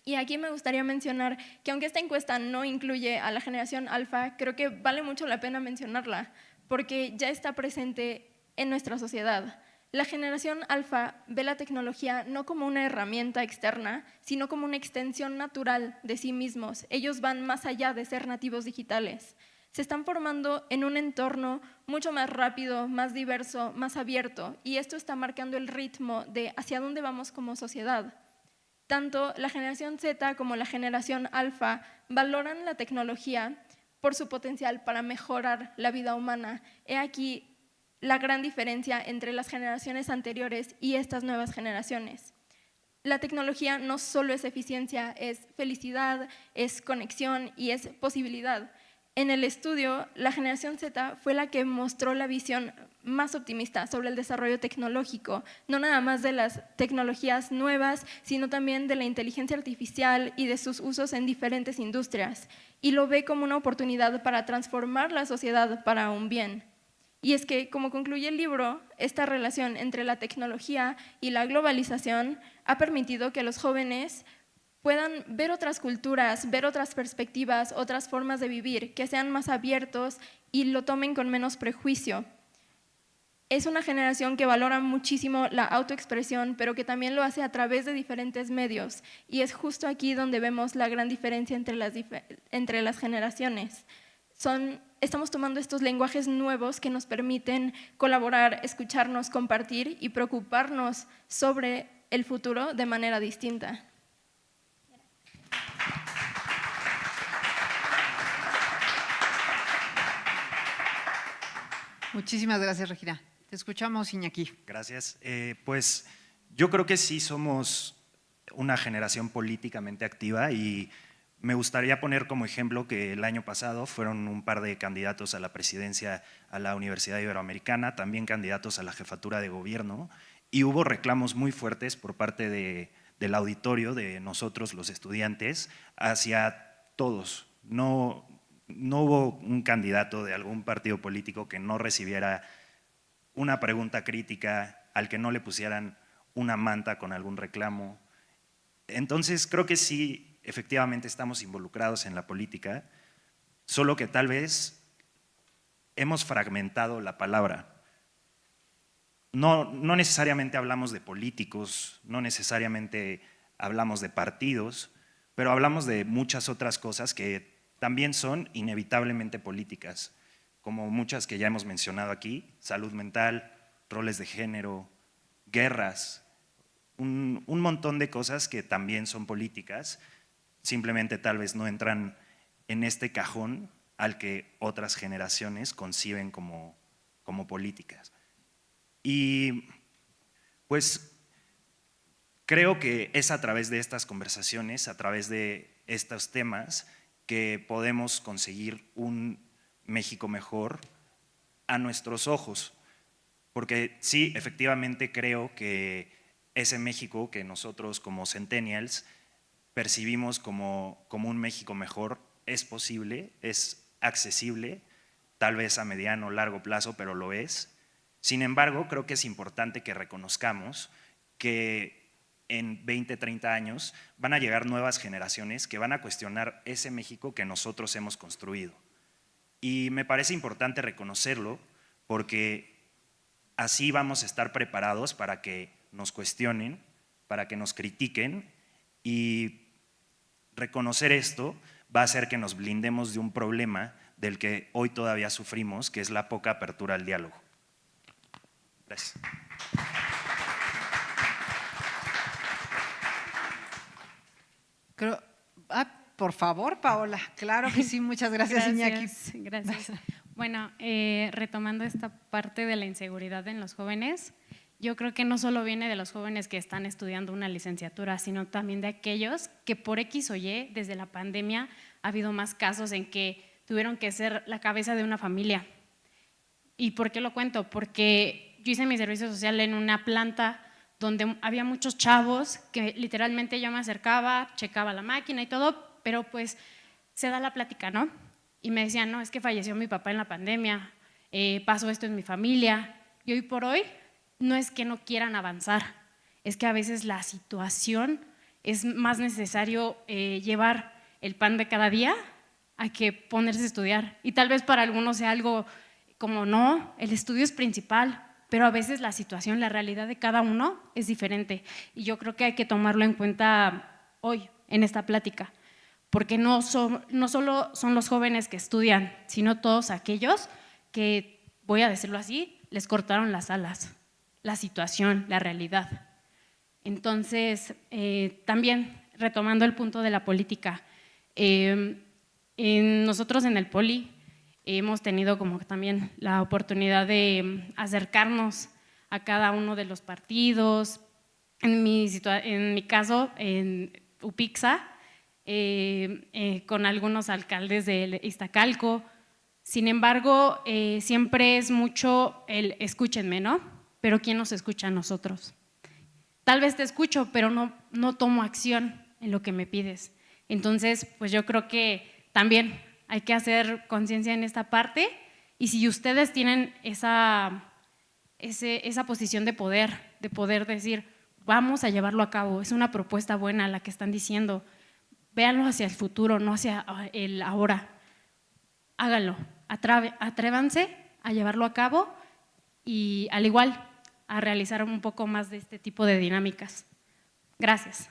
Y aquí me gustaría mencionar que aunque esta encuesta no incluye a la generación alfa, creo que vale mucho la pena mencionarla, porque ya está presente en nuestra sociedad. La generación alfa ve la tecnología no como una herramienta externa, sino como una extensión natural de sí mismos. Ellos van más allá de ser nativos digitales. Se están formando en un entorno mucho más rápido, más diverso, más abierto, y esto está marcando el ritmo de hacia dónde vamos como sociedad. Tanto la generación Z como la generación alfa valoran la tecnología por su potencial para mejorar la vida humana. He aquí la gran diferencia entre las generaciones anteriores y estas nuevas generaciones. La tecnología no solo es eficiencia, es felicidad, es conexión y es posibilidad. En el estudio, la generación Z fue la que mostró la visión más optimista sobre el desarrollo tecnológico, no nada más de las tecnologías nuevas, sino también de la inteligencia artificial y de sus usos en diferentes industrias, y lo ve como una oportunidad para transformar la sociedad para un bien. Y es que, como concluye el libro, esta relación entre la tecnología y la globalización ha permitido que los jóvenes puedan ver otras culturas, ver otras perspectivas, otras formas de vivir, que sean más abiertos y lo tomen con menos prejuicio. Es una generación que valora muchísimo la autoexpresión, pero que también lo hace a través de diferentes medios. Y es justo aquí donde vemos la gran diferencia entre las generaciones. Estamos tomando estos lenguajes nuevos que nos permiten colaborar, escucharnos, compartir y preocuparnos sobre el futuro de manera distinta. Muchísimas gracias, Regina. Te escuchamos, Iñaki. Gracias. Pues yo creo que sí somos una generación políticamente activa y me gustaría poner como ejemplo que el año pasado fueron un par de candidatos a la presidencia a la Universidad Iberoamericana, también candidatos a la jefatura de gobierno, y hubo reclamos muy fuertes por parte del auditorio, de nosotros los estudiantes, hacia todos. No hubo un candidato de algún partido político que no recibiera una pregunta crítica, al que no le pusieran una manta con algún reclamo. Entonces creo que sí, efectivamente estamos involucrados en la política, solo que tal vez hemos fragmentado la palabra. No necesariamente hablamos de políticos, no necesariamente hablamos de partidos, pero hablamos de muchas otras cosas que también son inevitablemente políticas, como muchas que ya hemos mencionado aquí: salud mental, roles de género, guerras, un montón de cosas que también son políticas, simplemente tal vez no entran en este cajón al que otras generaciones conciben como políticas. Y pues creo que es a través de estas conversaciones, a través de estos temas, que podemos conseguir un México mejor a nuestros ojos. Porque sí, efectivamente creo que ese México que nosotros como centennials percibimos como un México mejor es posible, es accesible, tal vez a mediano o largo plazo, pero lo es. Sin embargo, creo que es importante que reconozcamos que en 20, 30 años van a llegar nuevas generaciones que van a cuestionar ese México que nosotros hemos construido. Y me parece importante reconocerlo porque así vamos a estar preparados para que nos cuestionen, para que nos critiquen, y reconocer esto va a hacer que nos blindemos de un problema del que hoy todavía sufrimos, que es la poca apertura al diálogo. Gracias. Por favor, Paola. Claro que sí, muchas gracias, Iñaki. Gracias. Bueno, retomando esta parte de la inseguridad en los jóvenes, yo creo que no solo viene de los jóvenes que están estudiando una licenciatura, sino también de aquellos que por X o Y, desde la pandemia, ha habido más casos en que tuvieron que ser la cabeza de una familia. ¿Y por qué lo cuento? Porque yo hice mi servicio social en una planta donde había muchos chavos que literalmente yo me acercaba, checaba la máquina y todo, pero pues se da la plática, ¿no? Y me decían, no, es que falleció mi papá en la pandemia, pasó esto en mi familia, y hoy por hoy no es que no quieran avanzar, es que a veces la situación es más necesario llevar el pan de cada día a que ponerse a estudiar. Y tal vez para algunos sea algo como, no, el estudio es principal, pero a veces la situación, la realidad de cada uno es diferente. Y yo creo que hay que tomarlo en cuenta hoy, en esta plática, porque no solo son los jóvenes que estudian, sino todos aquellos que, voy a decirlo así, les cortaron las alas, la situación, la realidad. Entonces, también retomando el punto de la política, nosotros en el Poli hemos tenido como también la oportunidad de acercarnos a cada uno de los partidos. En mi caso, en UPIXA, con algunos alcaldes de Iztacalco. Sin embargo, siempre es mucho el escúchenme, ¿no? Pero ¿quién nos escucha a nosotros? Tal vez te escucho, pero no tomo acción en lo que me pides. Entonces, pues yo creo que también hay que hacer conciencia en esta parte, y si ustedes tienen esa posición de poder decir, vamos a llevarlo a cabo, es una propuesta buena la que están diciendo, véanlo hacia el futuro, no hacia el ahora, háganlo, atrévanse a llevarlo a cabo y al igual a realizar un poco más de este tipo de dinámicas. Gracias.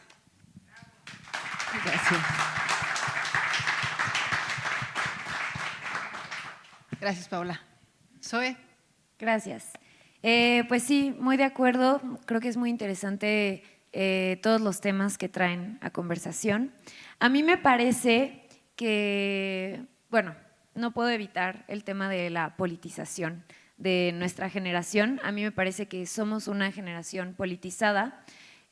Gracias. Gracias, Paula. Zoe. Gracias. Pues sí, muy de acuerdo. Creo que es muy interesante todos los temas que traen a conversación. A mí me parece que, bueno, no puedo evitar el tema de la politización de nuestra generación. A mí me parece que somos una generación politizada.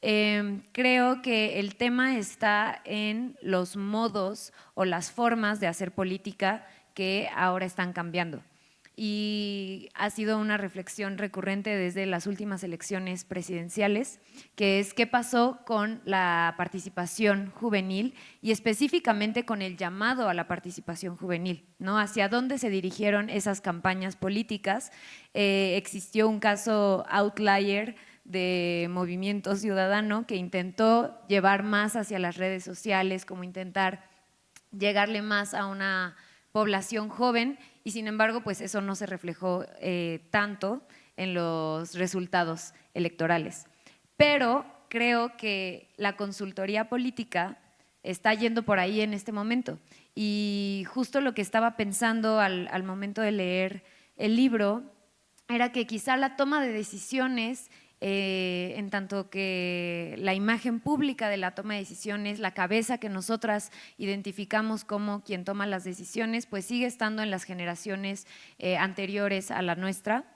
Creo que el tema está en los modos o las formas de hacer política que ahora están cambiando. Y ha sido una reflexión recurrente desde las últimas elecciones presidenciales, que es qué pasó con la participación juvenil y específicamente con el llamado a la participación juvenil, ¿no? Hacia dónde se dirigieron esas campañas políticas. Existió un caso outlier de Movimiento Ciudadano que intentó llevar más hacia las redes sociales, como intentar llegarle más a una población joven, y sin embargo pues eso no se reflejó tanto en los resultados electorales. Pero creo que la consultoría política está yendo por ahí en este momento, y justo lo que estaba pensando al momento de leer el libro era que quizá la toma de decisiones, en tanto que la imagen pública de la toma de decisiones, la cabeza que nosotras identificamos como quien toma las decisiones, pues sigue estando en las generaciones anteriores a la nuestra,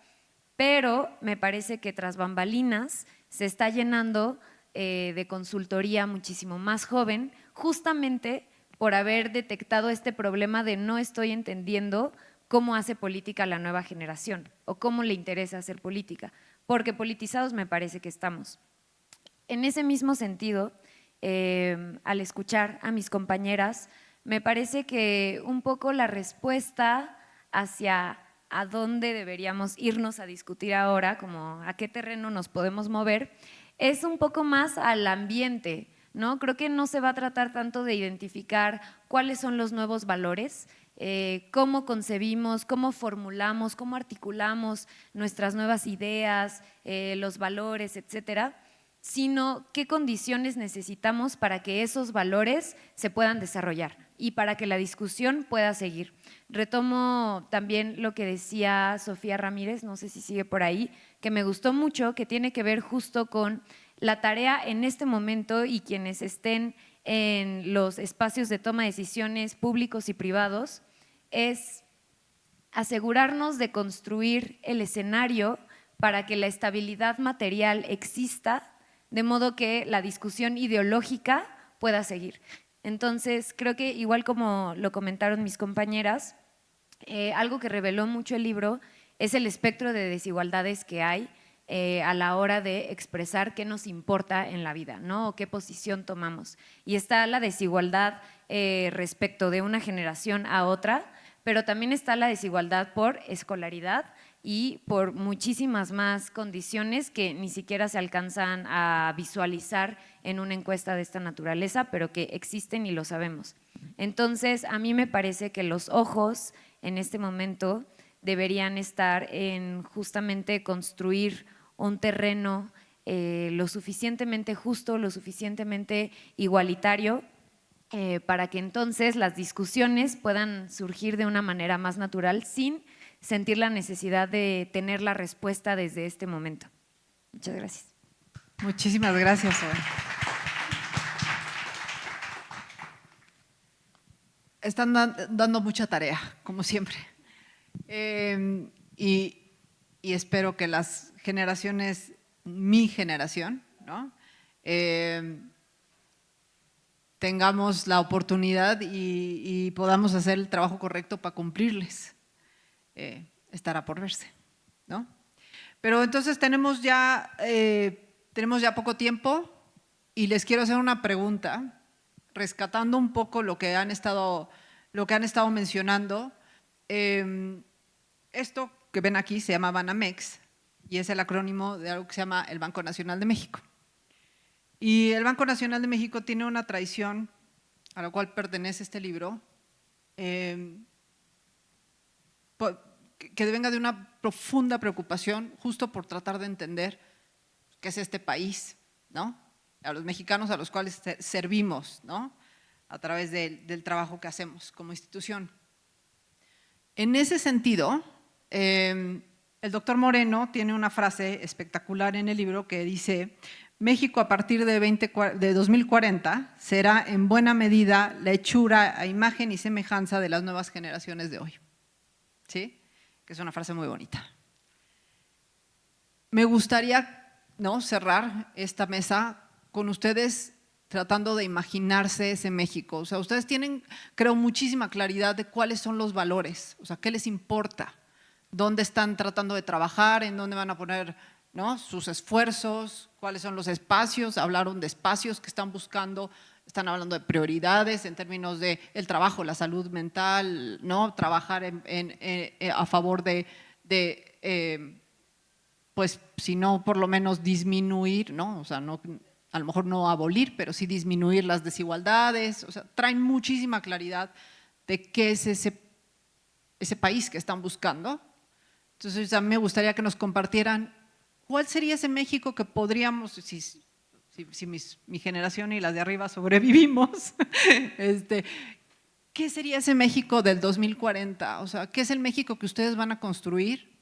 pero me parece que tras bambalinas se está llenando de consultoría muchísimo más joven, justamente por haber detectado este problema de no estoy entendiendo cómo hace política la nueva generación o cómo le interesa hacer política, porque politizados me parece que estamos. En ese mismo sentido, al escuchar a mis compañeras, me parece que un poco la respuesta hacia a dónde deberíamos irnos a discutir ahora, como a qué terreno nos podemos mover, es un poco más al ambiente, ¿no? Creo que no se va a tratar tanto de identificar cuáles son los nuevos valores, cómo concebimos, cómo formulamos, cómo articulamos nuestras nuevas ideas, los valores, etcétera, sino qué condiciones necesitamos para que esos valores se puedan desarrollar y para que la discusión pueda seguir. Retomo también lo que decía Sofía Ramírez, no sé si sigue por ahí, que me gustó mucho, que tiene que ver justo con la tarea en este momento, y quienes estén en los espacios de toma de decisiones públicos y privados, es asegurarnos de construir el escenario para que la estabilidad material exista, de modo que la discusión ideológica pueda seguir. Entonces, creo que igual como lo comentaron mis compañeras, algo que reveló mucho el libro es el espectro de desigualdades que hay a la hora de expresar qué nos importa en la vida, ¿no? O qué posición tomamos. Y está la desigualdad respecto de una generación a otra, pero también está la desigualdad por escolaridad y por muchísimas más condiciones que ni siquiera se alcanzan a visualizar en una encuesta de esta naturaleza, pero que existen y lo sabemos. Entonces, a mí me parece que los ojos en este momento deberían estar en justamente construir un terreno lo suficientemente justo, lo suficientemente igualitario, para que entonces las discusiones puedan surgir de una manera más natural sin sentir la necesidad de tener la respuesta desde este momento. Muchas gracias. Muchísimas gracias, Zoe. Están dando mucha tarea, como siempre. Y espero que las generaciones, mi generación, ¿no? Tengamos la oportunidad y podamos hacer el trabajo correcto para cumplirles. Estará por verse, ¿no? Pero entonces tenemos ya poco tiempo y les quiero hacer una pregunta, rescatando un poco lo que han estado mencionando. Esto que ven aquí se llama Banamex y es el acrónimo de algo que se llama el Banco Nacional de México. Y el Banco Nacional de México tiene una tradición a la cual pertenece este libro, que venga de una profunda preocupación justo por tratar de entender qué es este país, ¿no? A los mexicanos a los cuales servimos, ¿no? A través del trabajo que hacemos como institución. En ese sentido, el doctor Moreno tiene una frase espectacular en el libro que dice: México a partir de 2040 será en buena medida la hechura a imagen y semejanza de las nuevas generaciones de hoy. ¿Sí? Que es una frase muy bonita. Me gustaría, ¿no?, cerrar esta mesa con ustedes tratando de imaginarse ese México. O sea, ustedes tienen, creo, muchísima claridad de cuáles son los valores, o sea, qué les importa, dónde están tratando de trabajar, en dónde van a poner, ¿no?, sus esfuerzos, cuáles son los espacios. Hablaron de espacios que están buscando, están hablando de prioridades en términos de el trabajo, la salud mental, ¿no?, trabajar a favor de pues, si no, por lo menos disminuir, ¿no?, o sea, no, a lo mejor no abolir, pero sí disminuir las desigualdades. O sea, traen muchísima claridad de qué es ese país que están buscando. Entonces, a mí me gustaría que nos compartieran cuál sería ese México que podríamos, si mi generación y las de arriba sobrevivimos, ¿qué sería ese México del 2040? O sea, ¿qué es el México que ustedes van a construir?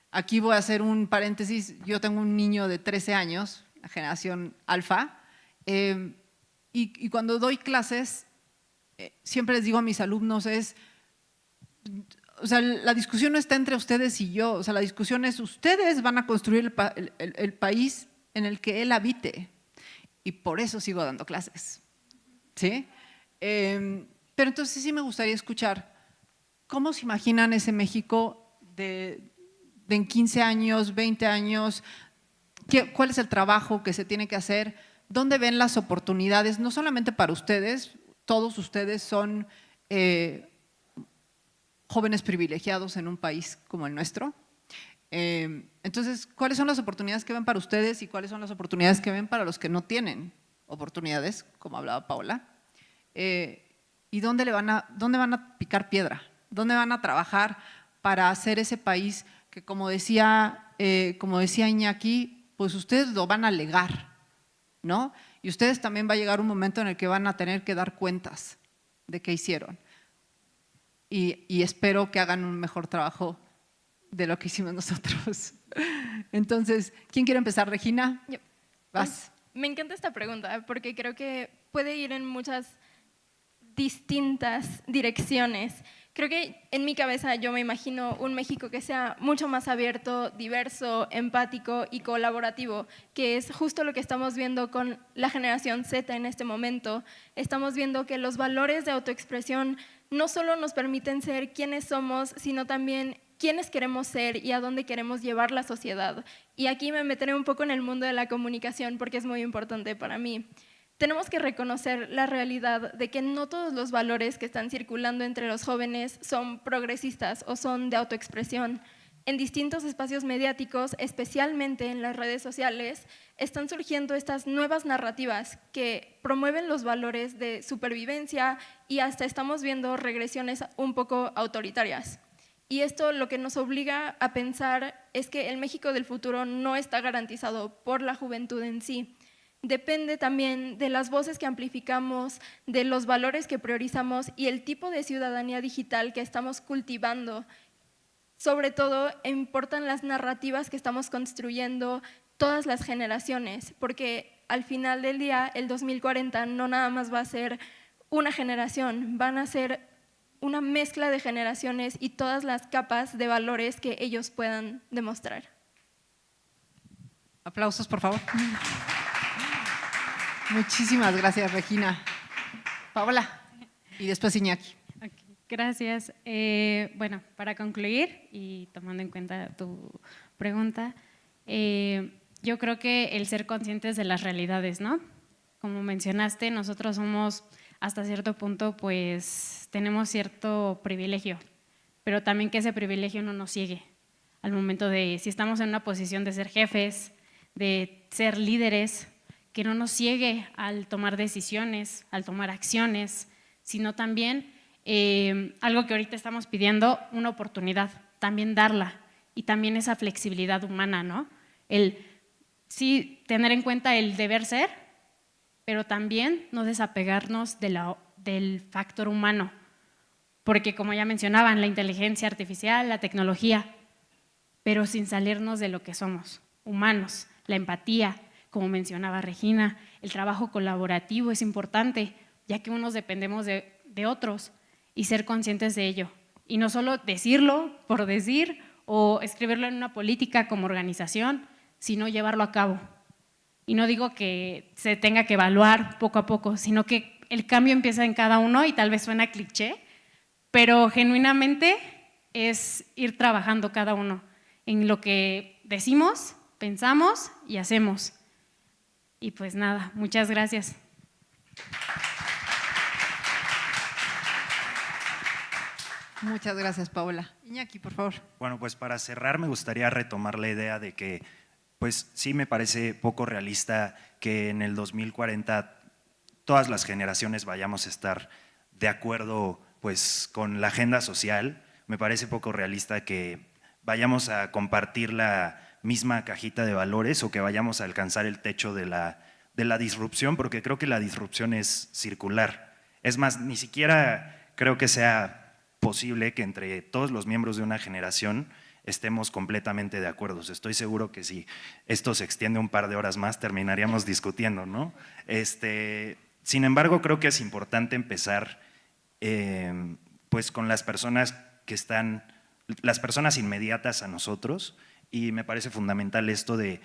Aquí voy a hacer un paréntesis. Yo tengo un niño de 13 años, la generación alfa, y cuando doy clases, siempre les digo a mis alumnos o sea, la discusión no está entre ustedes y yo, o sea, la discusión es: ustedes van a construir el país en el que él habite, y por eso sigo dando clases, ¿sí? Pero entonces sí me gustaría escuchar cómo se imaginan ese México de en 15 años, 20 años, cuál es el trabajo que se tiene que hacer, dónde ven las oportunidades, no solamente para ustedes, todos ustedes son jóvenes privilegiados en un país como el nuestro. Entonces, ¿cuáles son las oportunidades que ven para ustedes y cuáles son las oportunidades que ven para los que no tienen oportunidades, como hablaba Paola? ¿Y dónde van a picar piedra? ¿Dónde van a trabajar para hacer ese país que, como decía Iñaki, pues ustedes lo van a legar, ¿no? Y ustedes también va a llegar un momento en el que van a tener que dar cuentas de qué hicieron. Y espero que hagan un mejor trabajo de lo que hicimos nosotros. Entonces, ¿quién quiere empezar? Regina, Yo. vas. Me encanta esta pregunta porque creo que puede ir en muchas distintas direcciones. Creo que en mi cabeza yo me imagino un México que sea mucho más abierto, diverso, empático y colaborativo, que es justo lo que estamos viendo con la generación Z en este momento. Estamos viendo que los valores de autoexpresión no solo nos permiten ser quienes somos, sino también quiénes queremos ser y a dónde queremos llevar la sociedad. Y aquí me meteré un poco en el mundo de la comunicación porque es muy importante para mí. tenemos que reconocer la realidad de que no todos los valores que están circulando entre los jóvenes son progresistas o son de autoexpresión. En distintos espacios mediáticos, especialmente en las redes sociales, están surgiendo estas nuevas narrativas que promueven los valores de supervivencia y hasta estamos viendo regresiones un poco autoritarias. Y esto lo que nos obliga a pensar es que el México del futuro no está garantizado por la juventud en sí. Depende también de las voces que amplificamos, de los valores que priorizamos y el tipo de ciudadanía digital que estamos cultivando. Sobre todo, importan las narrativas que estamos construyendo todas las generaciones, porque al final del día, el 2040 no nada más va a ser una generación, van a ser una mezcla de generaciones y todas las capas de valores que ellos puedan demostrar. Aplausos, por favor. Muchísimas gracias, Regina. Paola, y después Iñaki. Gracias. Bueno, para concluir y tomando en cuenta tu pregunta, yo creo que el ser conscientes de las realidades, ¿no? Como mencionaste, nosotros somos hasta cierto punto, pues tenemos cierto privilegio, pero también que ese privilegio no nos ciegue al momento de, si estamos en una posición de ser jefes, de ser líderes, que no nos ciegue al tomar decisiones, al tomar acciones, sino también algo que ahorita estamos pidiendo, una oportunidad, también darla, y también esa flexibilidad humana, ¿no? El sí tener en cuenta el deber ser, pero también no desapegarnos del factor humano, porque como ya mencionaban, la inteligencia artificial, la tecnología, pero sin salirnos de lo que somos, humanos, la empatía, como mencionaba Regina, el trabajo colaborativo es importante, ya que unos dependemos de otros, y ser conscientes de ello. Y no solo decirlo por decir o escribirlo en una política como organización, sino llevarlo a cabo. Y no digo que se tenga que evaluar poco a poco, sino que el cambio empieza en cada uno y tal vez suena cliché, pero genuinamente es ir trabajando cada uno en lo que decimos, pensamos y hacemos. Y pues nada, muchas gracias. Muchas gracias, Paola. Iñaki, por favor. Bueno, pues para cerrar me gustaría retomar la idea de que, pues sí me parece poco realista que en el 2040 todas las generaciones vayamos a estar de acuerdo pues con la agenda social. Me parece poco realista que vayamos a compartir la misma cajita de valores o que vayamos a alcanzar el techo de la disrupción, porque creo que la disrupción es circular. Es más, ni siquiera creo que sea posible que entre todos los miembros de una generación estemos completamente de acuerdo. Estoy seguro que si esto se extiende un par de horas más terminaríamos discutiendo, ¿no? Sin embargo, creo que es importante empezar pues con las personas que están, las personas inmediatas a nosotros, y me parece fundamental esto de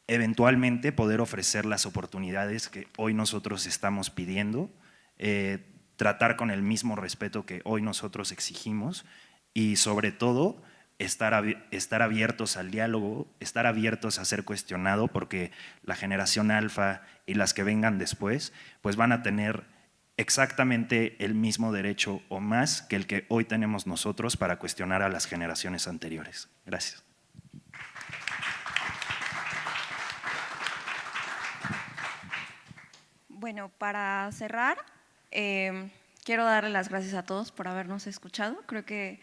eventualmente poder ofrecer las oportunidades que hoy nosotros estamos pidiendo, tratar con el mismo respeto que hoy nosotros exigimos y sobre todo estar abiertos al diálogo, estar abiertos a ser cuestionado, porque la generación alfa y las que vengan después pues van a tener exactamente el mismo derecho o más que el que hoy tenemos nosotros para cuestionar a las generaciones anteriores. Gracias. Bueno, para cerrar, quiero darle las gracias a todos por habernos escuchado. Creo que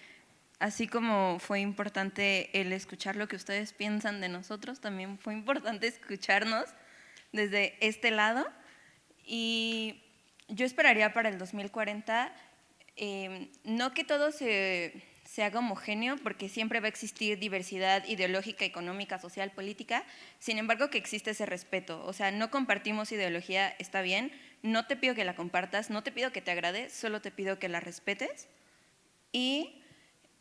así como fue importante el escuchar lo que ustedes piensan de nosotros, también fue importante escucharnos desde este lado. Y yo esperaría para el 2040, no que todo se haga homogéneo, porque siempre va a existir diversidad ideológica, económica, social, política. Sin embargo, que existe ese respeto. O sea, no compartimos ideología, está bien. No te pido que la compartas, no te pido que te agrade, solo te pido que la respetes. Y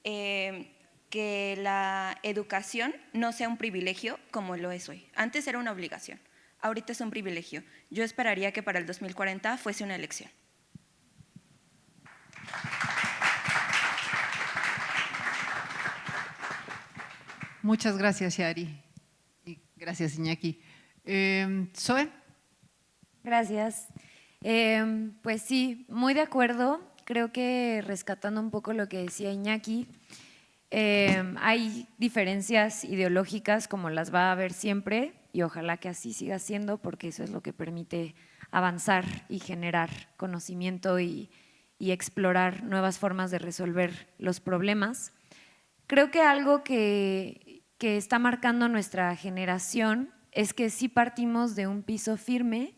que la educación no sea un privilegio como lo es hoy. Antes era una obligación, ahorita es un privilegio. Yo esperaría que para el 2040 fuese una elección. Muchas gracias, Yari. Y gracias, Iñaki. Zoe. Gracias. Pues sí, muy de acuerdo. Creo que rescatando un poco lo que decía Iñaki, hay diferencias ideológicas como las va a haber siempre y ojalá que así siga siendo porque eso es lo que permite avanzar y generar conocimiento y explorar nuevas formas de resolver los problemas. Creo que algo que está marcando nuestra generación es que sí partimos de un piso firme.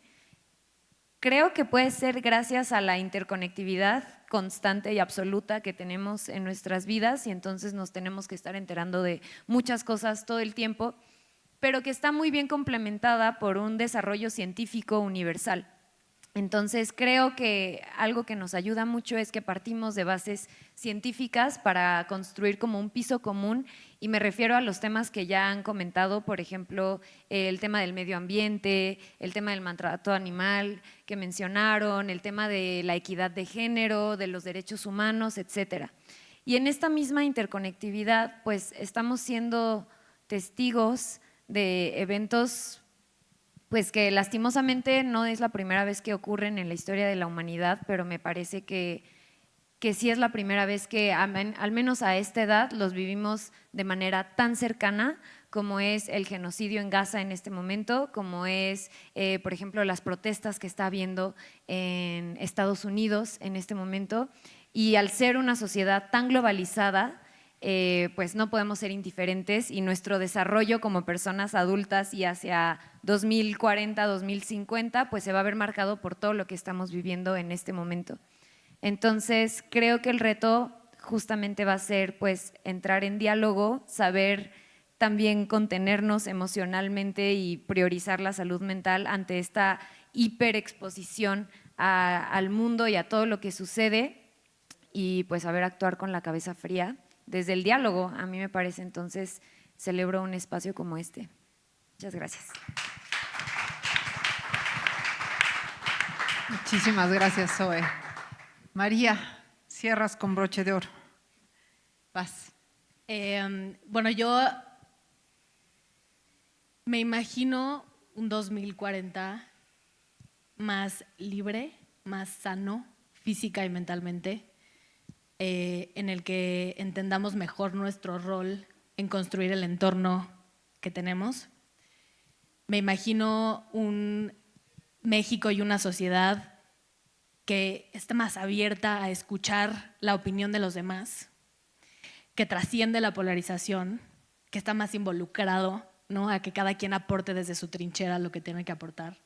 Creo que puede ser gracias a la interconectividad constante y absoluta que tenemos en nuestras vidas y entonces nos tenemos que estar enterando de muchas cosas todo el tiempo, pero que está muy bien complementada por un desarrollo científico universal. Entonces creo que algo que nos ayuda mucho es que partimos de bases científicas para construir como un piso común y me refiero a los temas que ya han comentado, por ejemplo, el tema del medio ambiente, el tema del maltrato animal que mencionaron, el tema de la equidad de género, de los derechos humanos, etcétera. Y en esta misma interconectividad, pues estamos siendo testigos de eventos pues que lastimosamente no es la primera vez que ocurren en la historia de la humanidad, pero me parece que sí es la primera vez que al menos a esta edad los vivimos de manera tan cercana como es el genocidio en Gaza en este momento, como es, por ejemplo, las protestas que está habiendo en Estados Unidos en este momento. Y al ser una sociedad tan globalizada, pues no podemos ser indiferentes y nuestro desarrollo como personas adultas y hacia 2040, 2050, pues se va a ver marcado por todo lo que estamos viviendo en este momento. Entonces, creo que el reto justamente va a ser pues entrar en diálogo, saber también contenernos emocionalmente y priorizar la salud mental ante esta hiperexposición al mundo y a todo lo que sucede y pues saber actuar con la cabeza fría desde el diálogo, a mí me parece. Entonces, celebro un espacio como este. Muchas gracias. Muchísimas gracias, Zoe. María, cierras con broche de oro. Vas. Bueno, yo me imagino un 2040 más libre, más sano, física y mentalmente, en el que entendamos mejor nuestro rol en construir el entorno que tenemos. Me imagino un México y una sociedad que esté más abierta a escuchar la opinión de los demás, que trasciende la polarización, que está más involucrado, ¿no?, a que cada quien aporte desde su trinchera lo que tiene que aportar.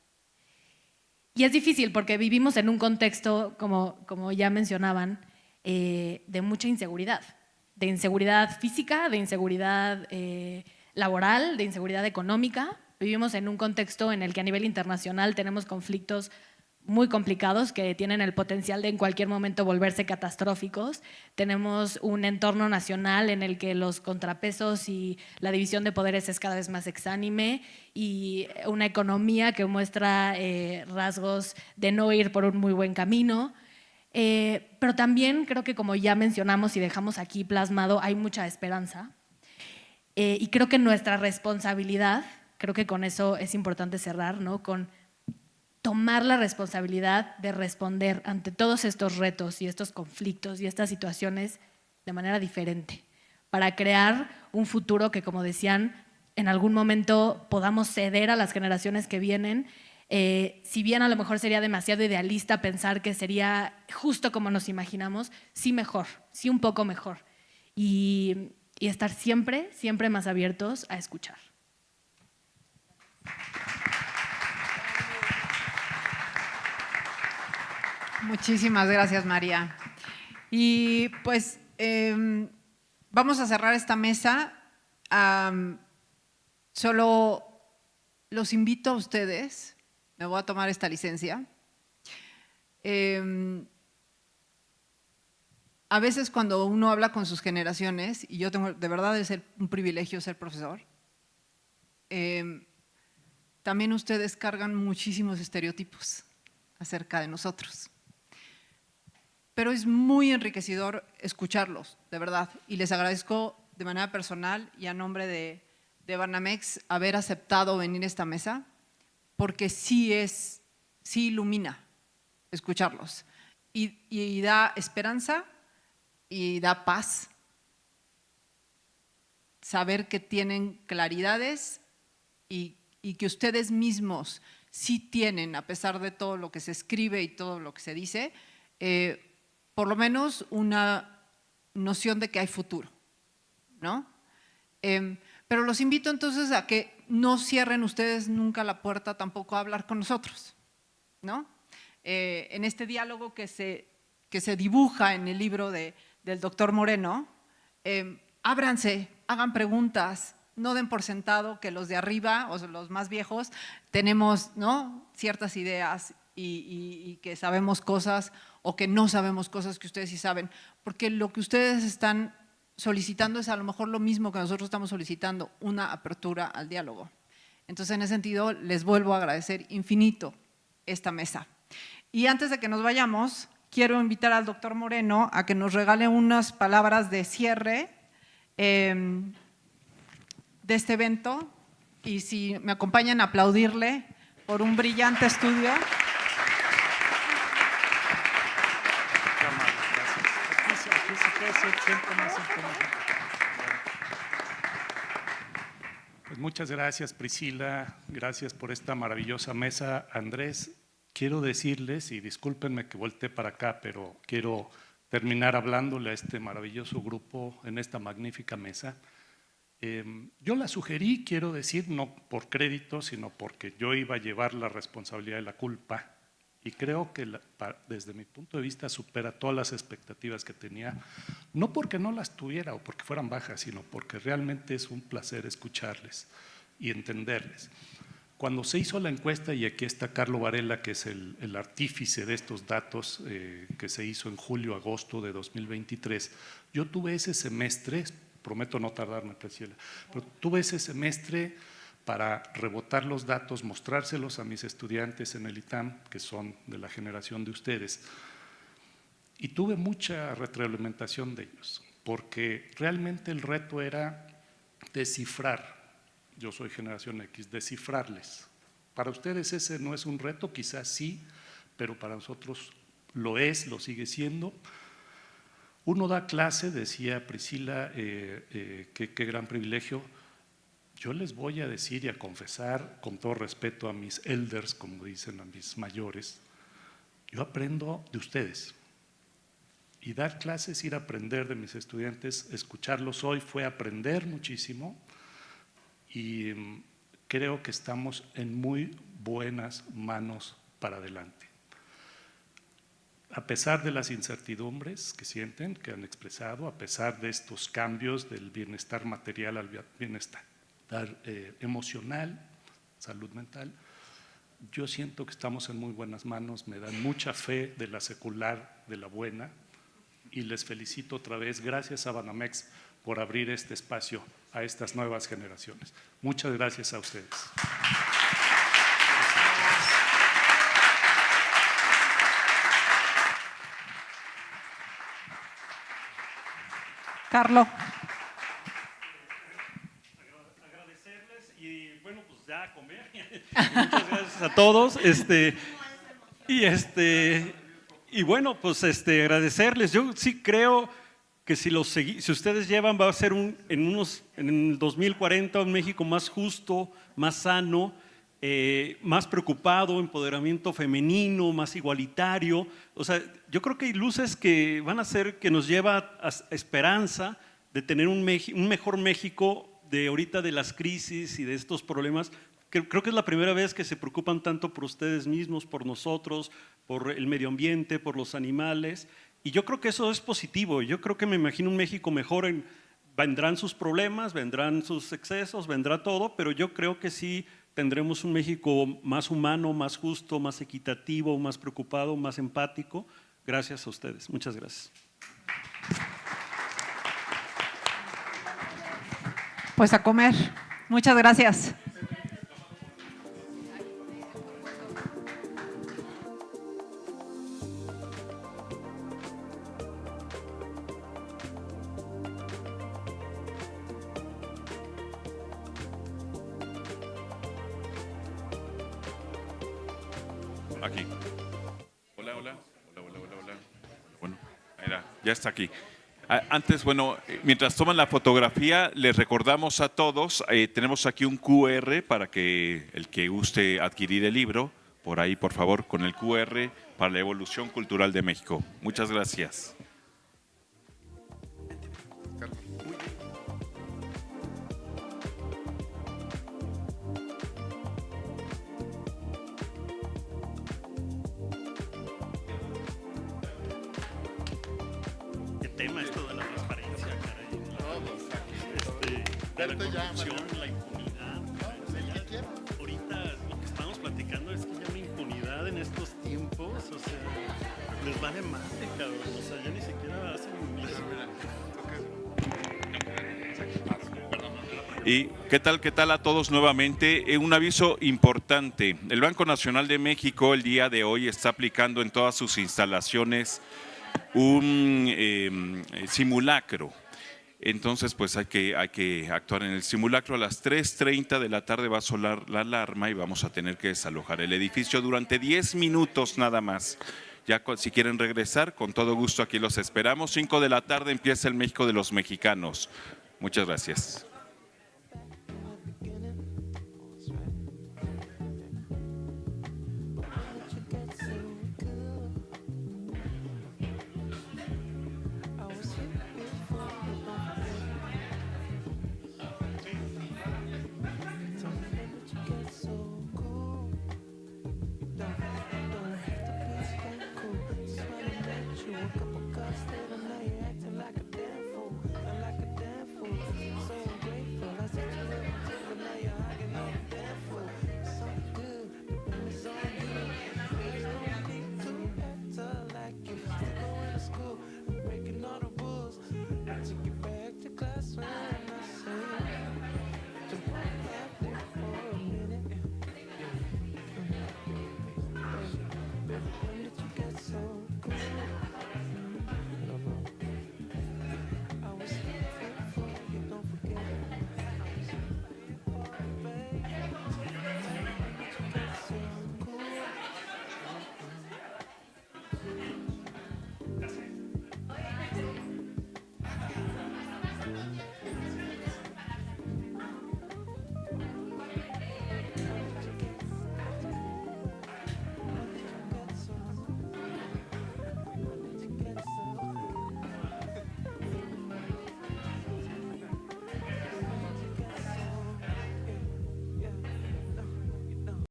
Y es difícil porque vivimos en un contexto, como ya mencionaban, de mucha inseguridad, de inseguridad física, de inseguridad laboral, de inseguridad económica. Vivimos en un contexto en el que a nivel internacional tenemos conflictos muy complicados que tienen el potencial de en cualquier momento volverse catastróficos. Tenemos un entorno nacional en el que los contrapesos y la división de poderes es cada vez más exánime y una economía que muestra rasgos de no ir por un muy buen camino. Pero también creo que, como ya mencionamos y dejamos aquí plasmado, hay mucha esperanza. Y creo que nuestra responsabilidad, creo que con eso es importante cerrar, ¿no?, con tomar la responsabilidad de responder ante todos estos retos y estos conflictos y estas situaciones de manera diferente, para crear un futuro que, como decían, en algún momento podamos ceder a las generaciones que vienen. Si bien a lo mejor sería demasiado idealista pensar que sería justo como nos imaginamos, sí mejor, sí un poco mejor. Y estar siempre, siempre más abiertos a escuchar. Muchísimas gracias, María. Y pues vamos a cerrar esta mesa. Solo los invito a ustedes, me voy a tomar esta licencia. A veces cuando uno habla con sus generaciones, y yo tengo de verdad de ser un privilegio ser profesor, también ustedes cargan muchísimos estereotipos acerca de nosotros. Pero es muy enriquecedor escucharlos, de verdad. Y les agradezco de manera personal y a nombre de Banamex haber aceptado venir a esta mesa, porque sí es sí ilumina escucharlos y da esperanza y da paz. Saber que tienen claridades y que ustedes mismos sí tienen, a pesar de todo lo que se escribe y todo lo que se dice, por lo menos una noción de que hay futuro, ¿no? Pero los invito entonces a que no cierren ustedes nunca la puerta tampoco a hablar con nosotros, ¿no? En este diálogo que se dibuja en el libro del doctor Moreno, ábranse, hagan preguntas, no den por sentado que los de arriba o los más viejos tenemos, ¿no?, ciertas ideas y que sabemos cosas o que no sabemos cosas que ustedes sí saben, porque lo que ustedes están solicitando es a lo mejor lo mismo que nosotros estamos solicitando, una apertura al diálogo. Entonces, en ese sentido, les vuelvo a agradecer infinito esta mesa. Y antes de que nos vayamos, quiero invitar al doctor Moreno a que nos regale unas palabras de cierre de este evento, y si me acompañan a aplaudirle por un brillante estudio. Pues muchas gracias, Priscila, gracias por esta maravillosa mesa. Andrés, quiero decirles, y discúlpenme que volteé para acá, pero quiero terminar hablándole a este maravilloso grupo en esta magnífica mesa. Yo la sugerí, quiero decir, no por crédito, sino porque yo iba a llevar la responsabilidad de la culpa, y creo que desde mi punto de vista supera todas las expectativas que tenía, no porque no las tuviera o porque fueran bajas, sino porque realmente es un placer escucharles y entenderles. Cuando se hizo la encuesta, y aquí está Carlo Varela, que es el artífice de estos datos que se hizo en julio-agosto de 2023, yo tuve ese semestre, prometo no tardarme, Priscila, pero tuve ese semestre para rebotar los datos, mostrárselos a mis estudiantes en el ITAM, que son de la generación de ustedes, y tuve mucha retroalimentación de ellos, porque realmente el reto era descifrar. Yo soy generación X, descifrarles. Para ustedes ese no es un reto, quizás sí, pero para nosotros lo es, lo sigue siendo. Uno da clase, decía Priscila, qué gran privilegio. Yo les voy a decir y a confesar, con todo respeto a mis elders, como dicen, a mis mayores, yo aprendo de ustedes. Y dar clases, ir a aprender de mis estudiantes, escucharlos hoy fue aprender muchísimo, y creo que estamos en muy buenas manos para adelante. A pesar de las incertidumbres que sienten, que han expresado, a pesar de estos cambios del bienestar material al bienestar emocional, salud mental, yo siento que estamos en muy buenas manos, me dan mucha fe de la secular, de la buena, y les felicito otra vez. Gracias a Banamex por abrir este espacio a estas nuevas generaciones. Muchas gracias a ustedes. Carlos. Agradecerles y bueno, pues ya a comer. Muchas gracias a todos. Y bueno, pues agradecerles. Yo sí creo que si ustedes llevan, va a ser en el 2040 un México más justo, más sano, más preocupado, empoderamiento femenino, más igualitario. O sea, yo creo que hay luces que van a hacer que nos lleva a esperanza de tener un mejor México de ahorita, de las crisis y de estos problemas. Creo que es la primera vez que se preocupan tanto por ustedes mismos, por nosotros, por el medio ambiente, por los animales. Y yo creo que eso es positivo. Yo creo que me imagino un México mejor. Vendrán sus problemas, vendrán sus excesos, vendrá todo, pero yo creo que sí tendremos un México más humano, más justo, más equitativo, más preocupado, más empático. Gracias a ustedes. Muchas gracias. Pues a comer. Muchas gracias. aquí. Hola, hola. Hola, hola, hola, hola. Bueno, ahí era, ya está aquí. Antes, bueno, mientras toman la fotografía, les recordamos a todos, tenemos aquí un QR para que el que guste adquirir el libro, por ahí, por favor, con el QR para la evolución cultural de México. Muchas gracias. ¿Qué tema esto de la transparencia, caray? De la corrupción, la impunidad. Ahorita lo que estamos platicando es que ya la impunidad en estos tiempos, o sea, les vale madre, cabrón. O sea, ya ni siquiera hacen... ¿Y qué tal a todos nuevamente? Un aviso importante. El Banco Nacional de México el día de hoy está aplicando en todas sus instalaciones un simulacro. Entonces, pues hay que actuar en el simulacro. A las 3:30 de la tarde va a sonar la alarma y vamos a tener que desalojar el edificio durante 10 minutos nada más. Ya si quieren regresar, con todo gusto aquí los esperamos. 5 de la tarde empieza el México de los mexicanos. Muchas gracias. Woke up a ghost